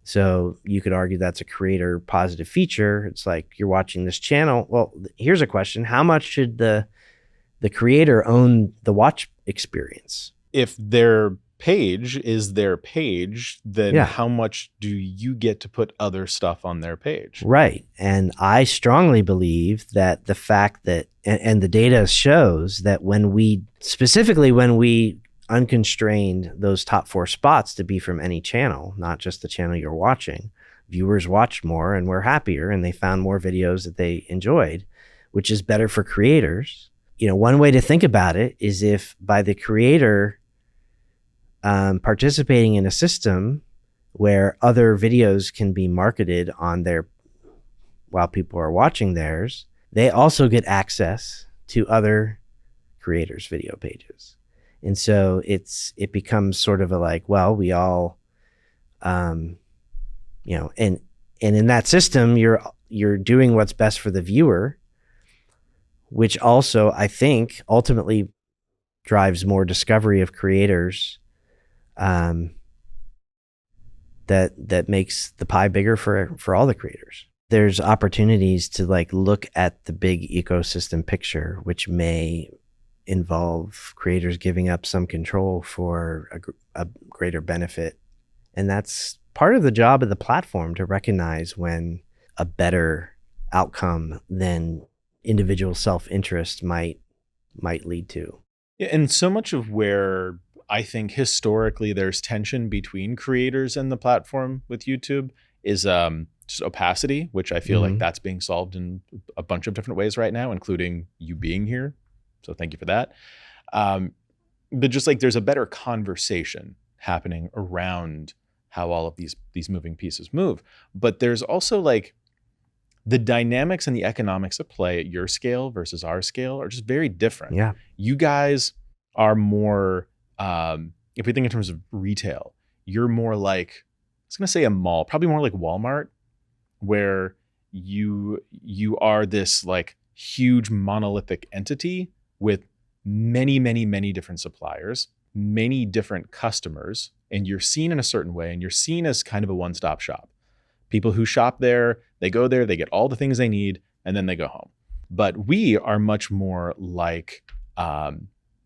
Speaker 2: So you could argue that's a creator positive feature. It's like, you're watching this channel. Well, here's a question. How much should the creator own the watch experience?
Speaker 1: If their page is their page, then how much do you get to put other stuff on their page?
Speaker 2: Right. And I strongly believe that the fact that, and the data shows that when we unconstrained those top 4 spots to be from any channel, not just the channel you're watching, viewers watched more and were happier, and they found more videos that they enjoyed, which is better for creators. One way to think about it is, if by the creator participating in a system where other videos can be marketed on their, while people are watching theirs, they also get access to other creators' video pages. And so it becomes sort of a like, well, we all, and in that system, you're doing what's best for the viewer, which also, I think, ultimately drives more discovery of creators, that makes the pie bigger for all the creators. There's opportunities to look at the big ecosystem picture, which may involve creators giving up some control for a greater benefit. And that's part of the job of the platform, to recognize when a better outcome than individual self-interest might lead to.
Speaker 1: Yeah, and so much of where I think historically there's tension between creators and the platform with YouTube is just opacity, which I feel like that's being solved in a bunch of different ways right now, including you being here. So thank you for that. But just there's a better conversation happening around how all of these moving pieces move. But there's also the dynamics and the economics at play at your scale versus our scale are just very different.
Speaker 2: Yeah.
Speaker 1: You guys are more, if we think in terms of retail, you're more I was going to say a mall, probably more like Walmart, where you are this huge monolithic entity with many, many, many different suppliers, many different customers, and you're seen in a certain way, and you're seen as kind of a one-stop shop. People who shop there, they go there, they get all the things they need, and then they go home. But we are much more like a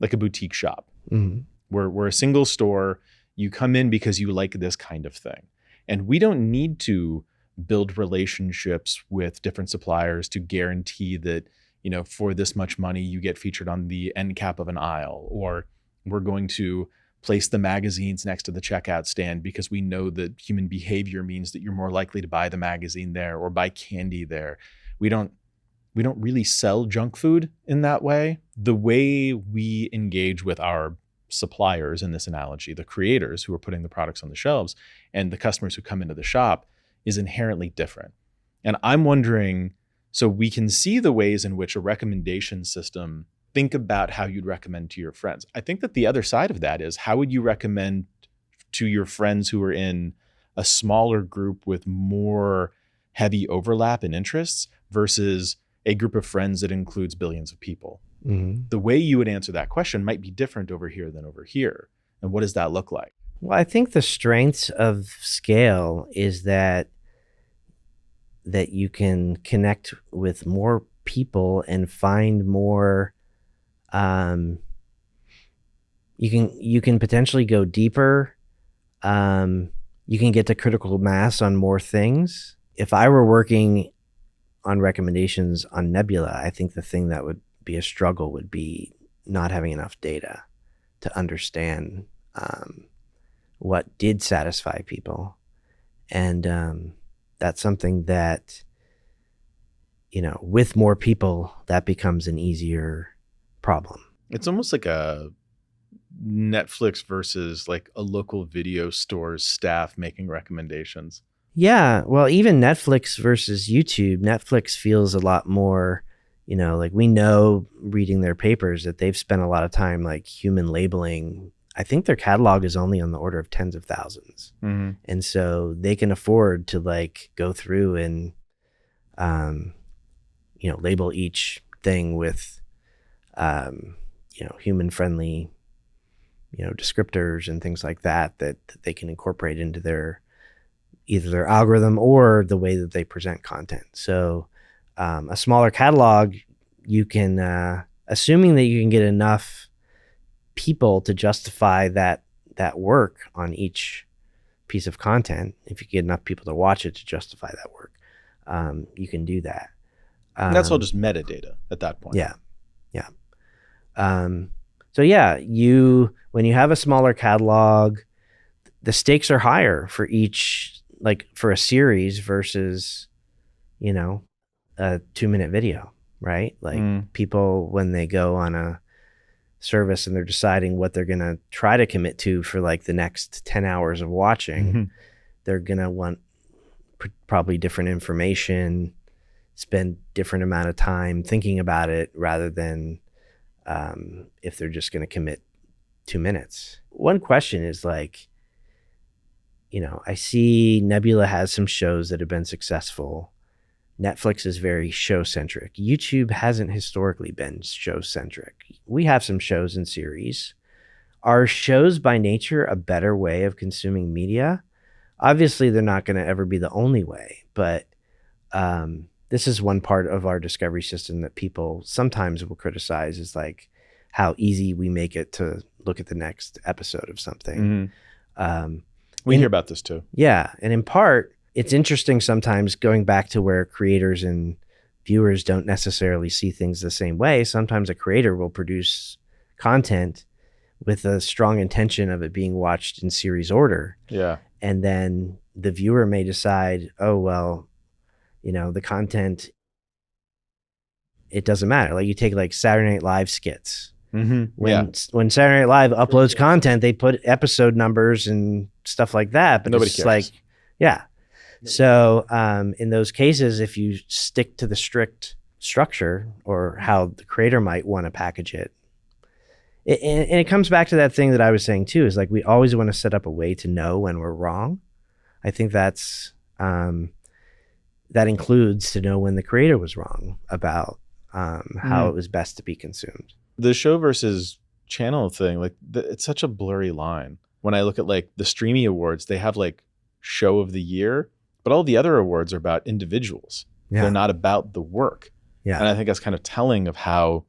Speaker 1: boutique shop.
Speaker 2: Mm-hmm.
Speaker 1: We're a single store. You come in because you like this kind of thing. And we don't need to build relationships with different suppliers to guarantee that, for this much money, you get featured on the end cap of an aisle, or we're going to place the magazines next to the checkout stand because we know that human behavior means that you're more likely to buy the magazine there or buy candy there. We don't really sell junk food in that way. The way we engage with our suppliers in this analogy, the creators who are putting the products on the shelves and the customers who come into the shop, is inherently different. And I'm wondering, so we can see the ways in which a recommendation system, think about how you'd recommend to your friends. I think that the other side of that is, how would you recommend to your friends who are in a smaller group with more heavy overlap in interests versus a group of friends that includes billions of people?
Speaker 2: Mm-hmm.
Speaker 1: The way you would answer that question might be different over here than over here. And what does that look like?
Speaker 2: Well, I think the strengths of scale is that you can connect with more people and find more. You can potentially go deeper. You can get to critical mass on more things. If I were working on recommendations on Nebula, I think the thing that would be a struggle would be not having enough data to understand what did satisfy people. And that's something that, with more people, that becomes an easier problem.
Speaker 1: It's almost like a Netflix versus like a local video store's staff making recommendations.
Speaker 2: Yeah, well, even Netflix versus YouTube, Netflix feels a lot more, like we know reading their papers that they've spent a lot of time like human labeling. I think their catalog is only on the order of tens of thousands.
Speaker 1: Mm-hmm.
Speaker 2: And so they can afford to like go through and, label each thing with, human friendly, descriptors and things like that they can incorporate into either their algorithm or the way that they present content. So a smaller catalog, you can, assuming that you can get enough people to justify that work on each piece of content, if you get enough people to watch it to justify that work, you can do that.
Speaker 1: That's all just metadata at that point.
Speaker 2: Yeah. So yeah, when you have a smaller catalog, the stakes are higher for each, like for a series versus, a 2-minute video, right? Like people, when they go on a service and they're deciding what they're going to try to commit to for like the next 10 hours of watching, they're going to want probably different information, spend different amount of time thinking about it rather than if they're just going to commit 2 minutes. One question is like, I see Nebula has some shows that have been successful. Netflix is very show-centric. YouTube hasn't historically been show-centric. We have some shows and series. Are shows by nature a better way of consuming media? Obviously, they're not going to ever be the only way, but this is one part of our discovery system that people sometimes will criticize, is like how easy we make it to look at the next episode of something.
Speaker 1: We hear about this too.
Speaker 2: Yeah. And in part, it's interesting sometimes going back to where creators and viewers don't necessarily see things the same way. Sometimes a creator will produce content with a strong intention of it being watched in series order.
Speaker 1: Yeah.
Speaker 2: And then the viewer may decide, oh, well, the content, it doesn't matter. Like you take like Saturday Night Live skits. When Saturday Night Live uploads content, they put episode numbers and stuff like that. But
Speaker 1: nobody
Speaker 2: it's
Speaker 1: cares.
Speaker 2: Like, yeah. So in those cases, if you stick to the strict structure or how the creator might want to package it, and it comes back to that thing that I was saying too, is like we always want to set up a way to know when we're wrong. I think that's that includes to know when the creator was wrong about how it was best to be consumed.
Speaker 1: The show versus channel thing, like it's such a blurry line. When I look at like the Streamy Awards, they have like show of the year, but all the other awards are about individuals.
Speaker 2: Yeah.
Speaker 1: They're not about the work.
Speaker 2: Yeah.
Speaker 1: And I think that's kind of telling of how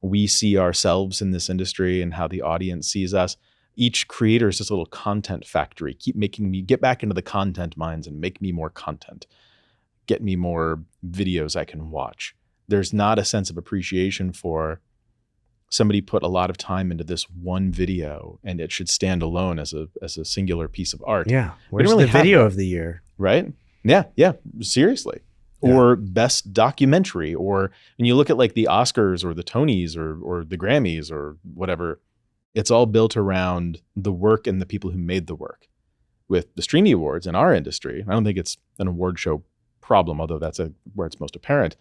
Speaker 1: we see ourselves in this industry and how the audience sees us. Each creator is this little content factory. Keep making me get back into the content mines and make me more content. get me more videos I can watch. There's not a sense of appreciation for somebody put a lot of time into this one video and it should stand alone as a singular piece of art.
Speaker 2: Yeah.
Speaker 1: We don't
Speaker 2: Where's
Speaker 1: really
Speaker 2: the
Speaker 1: have
Speaker 2: video
Speaker 1: that,
Speaker 2: of the year?
Speaker 1: right? Yeah, seriously.
Speaker 2: Yeah.
Speaker 1: Or best documentary, or when you look at like the Oscars or the Tonys or the Grammys or whatever, it's all built around the work and the people who made the work. With the Streamy Awards in our industry, I don't think it's an award show problem, although that's where it's most apparent.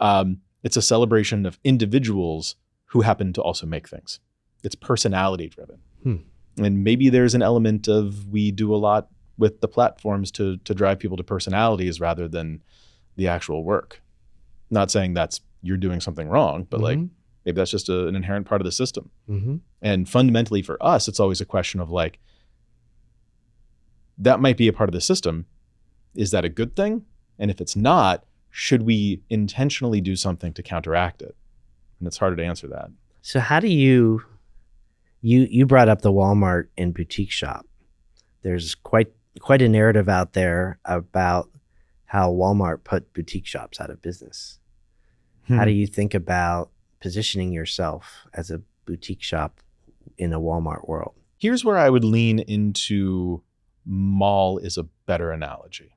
Speaker 1: It's a celebration of individuals who happen to also make things. It's personality driven. And maybe there's an element of, we do a lot with the platforms to drive people to personalities rather than the actual work. Not saying you're doing something wrong, but like maybe that's just an inherent part of the system. And fundamentally for us, it's always a question of like, that might be a part of the system. Is that a good thing? And if it's not, should we intentionally do something to counteract it? And it's harder to answer that.
Speaker 2: So how do you brought up the Walmart and boutique shop. There's quite a narrative out there about how Walmart put boutique shops out of business. How do you think about positioning yourself as a boutique shop in a Walmart world?
Speaker 1: Here's where I would lean into mall is a better analogy.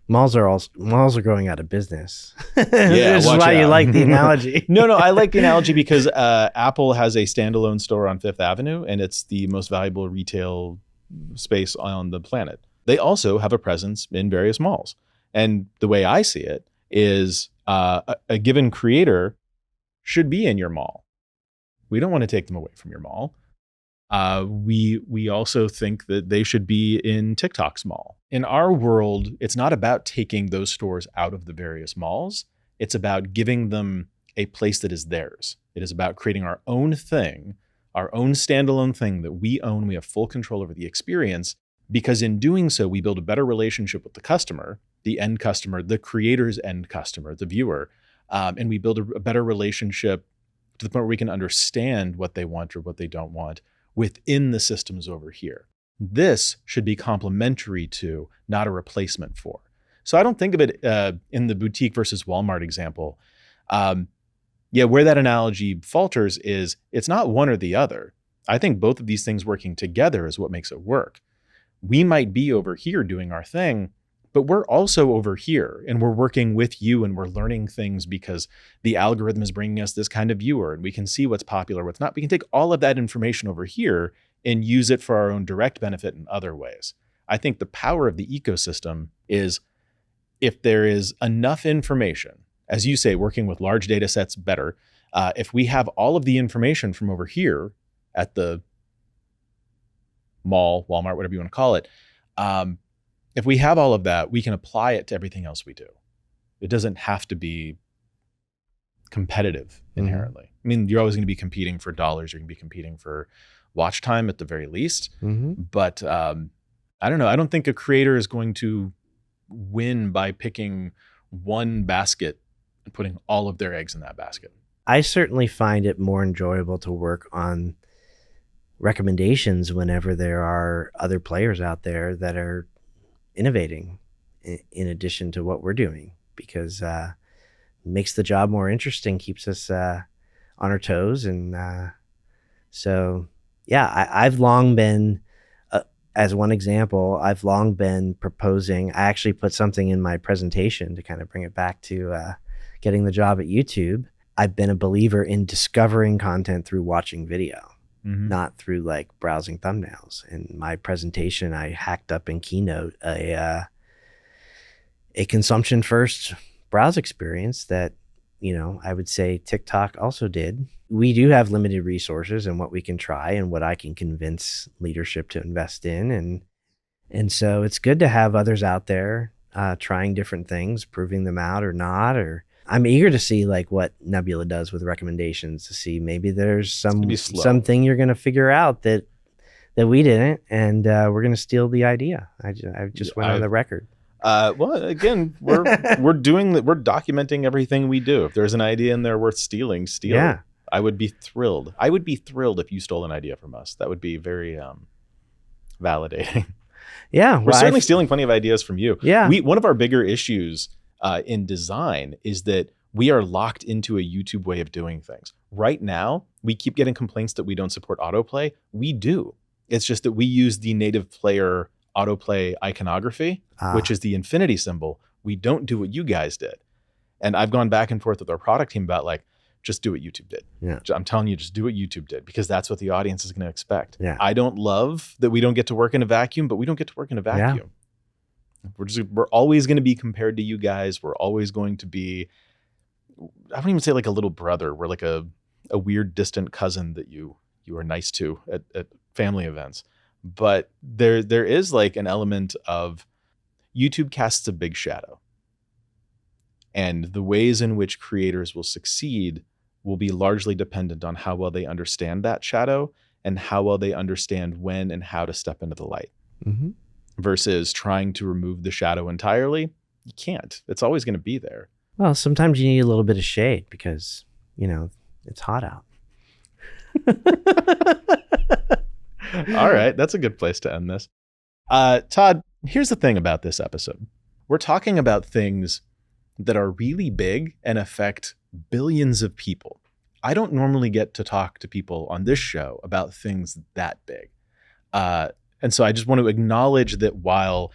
Speaker 2: Malls are going out of business.
Speaker 1: Yeah,
Speaker 2: this is why you like the analogy.
Speaker 1: No, I like the analogy because Apple has a standalone store on Fifth Avenue, and it's the most valuable retail space on the planet. They also have a presence in various malls. And the way I see it is a given creator should be in your mall. We don't want to take them away from your mall. We also think that they should be in TikTok's mall. In our world, it's not about taking those stores out of the various malls. It's about giving them a place that is theirs. It is about creating our own thing, our own standalone thing that we own. We have full control over the experience, because in doing so, we build a better relationship with the customer, the end customer, the creator's end customer, the viewer, and we build a better relationship to the point where we can understand what they want or what they don't want within the systems over here. This should be complementary to, not a replacement for. So I don't think of it in the boutique versus Walmart example. Where that analogy falters is it's not one or the other. I think both of these things working together is what makes it work. We might be over here doing our thing, but we're also over here and we're working with you and we're learning things because the algorithm is bringing us this kind of viewer and we can see what's popular, what's not. We can take all of that information over here and use it for our own direct benefit in other ways. I think the power of the ecosystem is if there is enough information, as you say, working with large data sets better. If we have all of the information from over here at the mall, Walmart, whatever you want to call it, if we have all of that, we can apply it to everything else we do. It doesn't have to be competitive inherently. I mean, you're always going to be competing for dollars. You're going to be competing for watch time at the very least. But I don't know. I don't think a creator is going to win by picking one basket and putting all of their eggs in that basket.
Speaker 2: I certainly find it more enjoyable to work on recommendations whenever there are other players out there that are innovating in addition to what we're doing, because it makes the job more interesting, keeps us on our toes. And I've long been, as one example, I've long been proposing, I actually put something in my presentation to kind of bring it back to getting the job at YouTube. I've been a believer in discovering content through watching video. Not through like browsing thumbnails. In my presentation, I hacked up in Keynote a consumption first browse experience that, I would say TikTok also did. We do have limited resources and what we can try and what I can convince leadership to invest in. And so it's good to have others out there trying different things, proving them out or not, or I'm eager to see like what Nebula does with recommendations, to see maybe there's something you're going to figure out that we didn't, and we're going to steal the idea. I just went on the record.
Speaker 1: Well, again, we're documenting everything we do. If there's an idea in there worth stealing, steal. Yeah. I would be thrilled. I would be thrilled if you stole an idea from us. That would be very validating.
Speaker 2: Yeah,
Speaker 1: we're certainly stealing plenty of ideas from you.
Speaker 2: Yeah,
Speaker 1: one of our bigger issues in design is that we are locked into a YouTube way of doing things. Right now, we keep getting complaints that we don't support autoplay. We do. It's just that we use the native player autoplay iconography, which is the infinity symbol. We don't do what you guys did. And I've gone back and forth with our product team about like, just do what YouTube did.
Speaker 2: Yeah.
Speaker 1: I'm telling you, just do what YouTube did, because that's what the audience is going to expect.
Speaker 2: Yeah.
Speaker 1: I don't love that we don't get to work in a vacuum, but we don't get to work in a vacuum. Yeah. We're always going to be compared to you guys. We're always going to be, I don't even say like a little brother. We're like a weird distant cousin that you are nice to at family events. But there is like an element of YouTube casts a big shadow. And the ways in which creators will succeed will be largely dependent on how well they understand that shadow and how well they understand when and how to step into the light.
Speaker 2: Mm-hmm.
Speaker 1: Versus trying to remove the shadow entirely. You can't. It's always going to be there.
Speaker 2: Well, sometimes you need a little bit of shade because, it's hot out.
Speaker 1: All right. That's a good place to end this. Todd, here's the thing about this episode. We're talking about things that are really big and affect billions of people. I don't normally get to talk to people on this show about things that big. And so I just want to acknowledge that while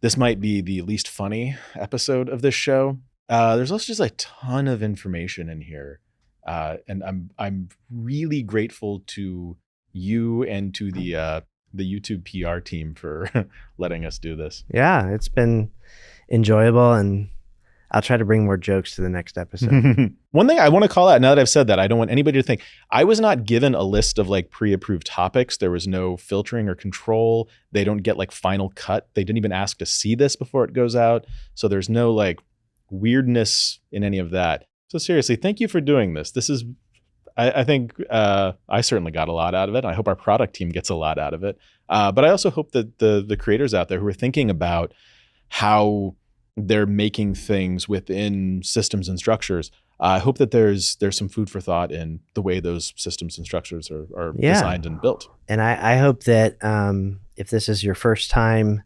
Speaker 1: this might be the least funny episode of this show, there's also just a ton of information in here. And I'm really grateful to you and to the YouTube PR team for letting us do this.
Speaker 2: Yeah, it's been enjoyable, and I'll try to bring more jokes to the next episode.
Speaker 1: One thing I want to call out, now that I've said that, I don't want anybody to think, I was not given a list of like pre-approved topics. There was no filtering or control. They don't get like final cut. They didn't even ask to see this before it goes out. So there's no like weirdness in any of that. So seriously, thank you for doing this. This is, I think I certainly got a lot out of it. I hope our product team gets a lot out of it. But I also hope that the creators out there who are thinking about how they're making things within systems and structures, I hope that there's some food for thought in the way those systems and structures are designed and built.
Speaker 2: And I hope that if this is your first time,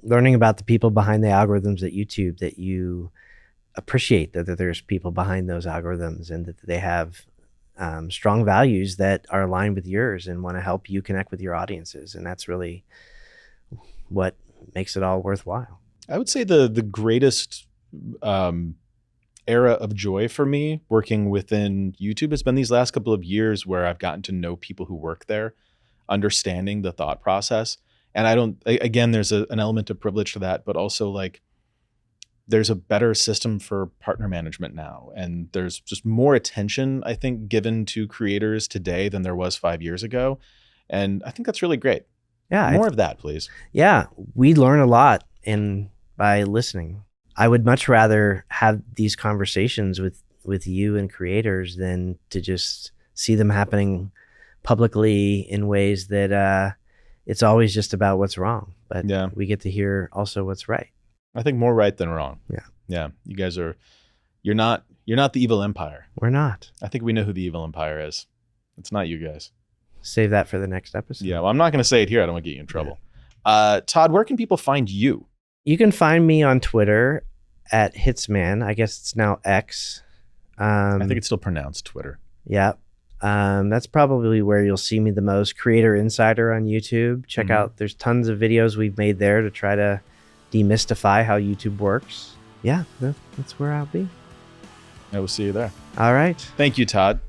Speaker 2: learning about the people behind the algorithms at YouTube, that you appreciate that there's people behind those algorithms and that they have strong values that are aligned with yours and want to help you connect with your audiences. And that's really what makes it all worthwhile.
Speaker 1: I would say the greatest era of joy for me working within YouTube has been these last couple of years where I've gotten to know people who work there, understanding the thought process. And there's an element of privilege to that, but also like there's a better system for partner management now. And there's just more attention, I think, given to creators today than there was 5 years ago. And I think that's really great.
Speaker 2: Yeah.
Speaker 1: More of that, please.
Speaker 2: Yeah. We learn a lot by listening. I would much rather have these conversations with you and creators than to just see them happening publicly in ways that it's always just about what's wrong. But we get to hear also what's right.
Speaker 1: I think more right than wrong.
Speaker 2: Yeah.
Speaker 1: Yeah. You guys you're not the evil empire.
Speaker 2: We're not.
Speaker 1: I think we know who the evil empire is. It's not you guys.
Speaker 2: Save that for the next episode.
Speaker 1: Yeah. Well, I'm not going to say it here. I don't want to get you in trouble. Yeah. Todd, where can people find you?
Speaker 2: You can find me on Twitter at Hitsman. I guess it's now X.
Speaker 1: I think it's still pronounced Twitter.
Speaker 2: Yeah. That's probably where you'll see me the most. Creator Insider on YouTube. Check out, there's tons of videos we've made there to try to demystify how YouTube works. Yeah, that's where I'll be.
Speaker 1: I will see you there.
Speaker 2: All right.
Speaker 1: Thank you, Todd.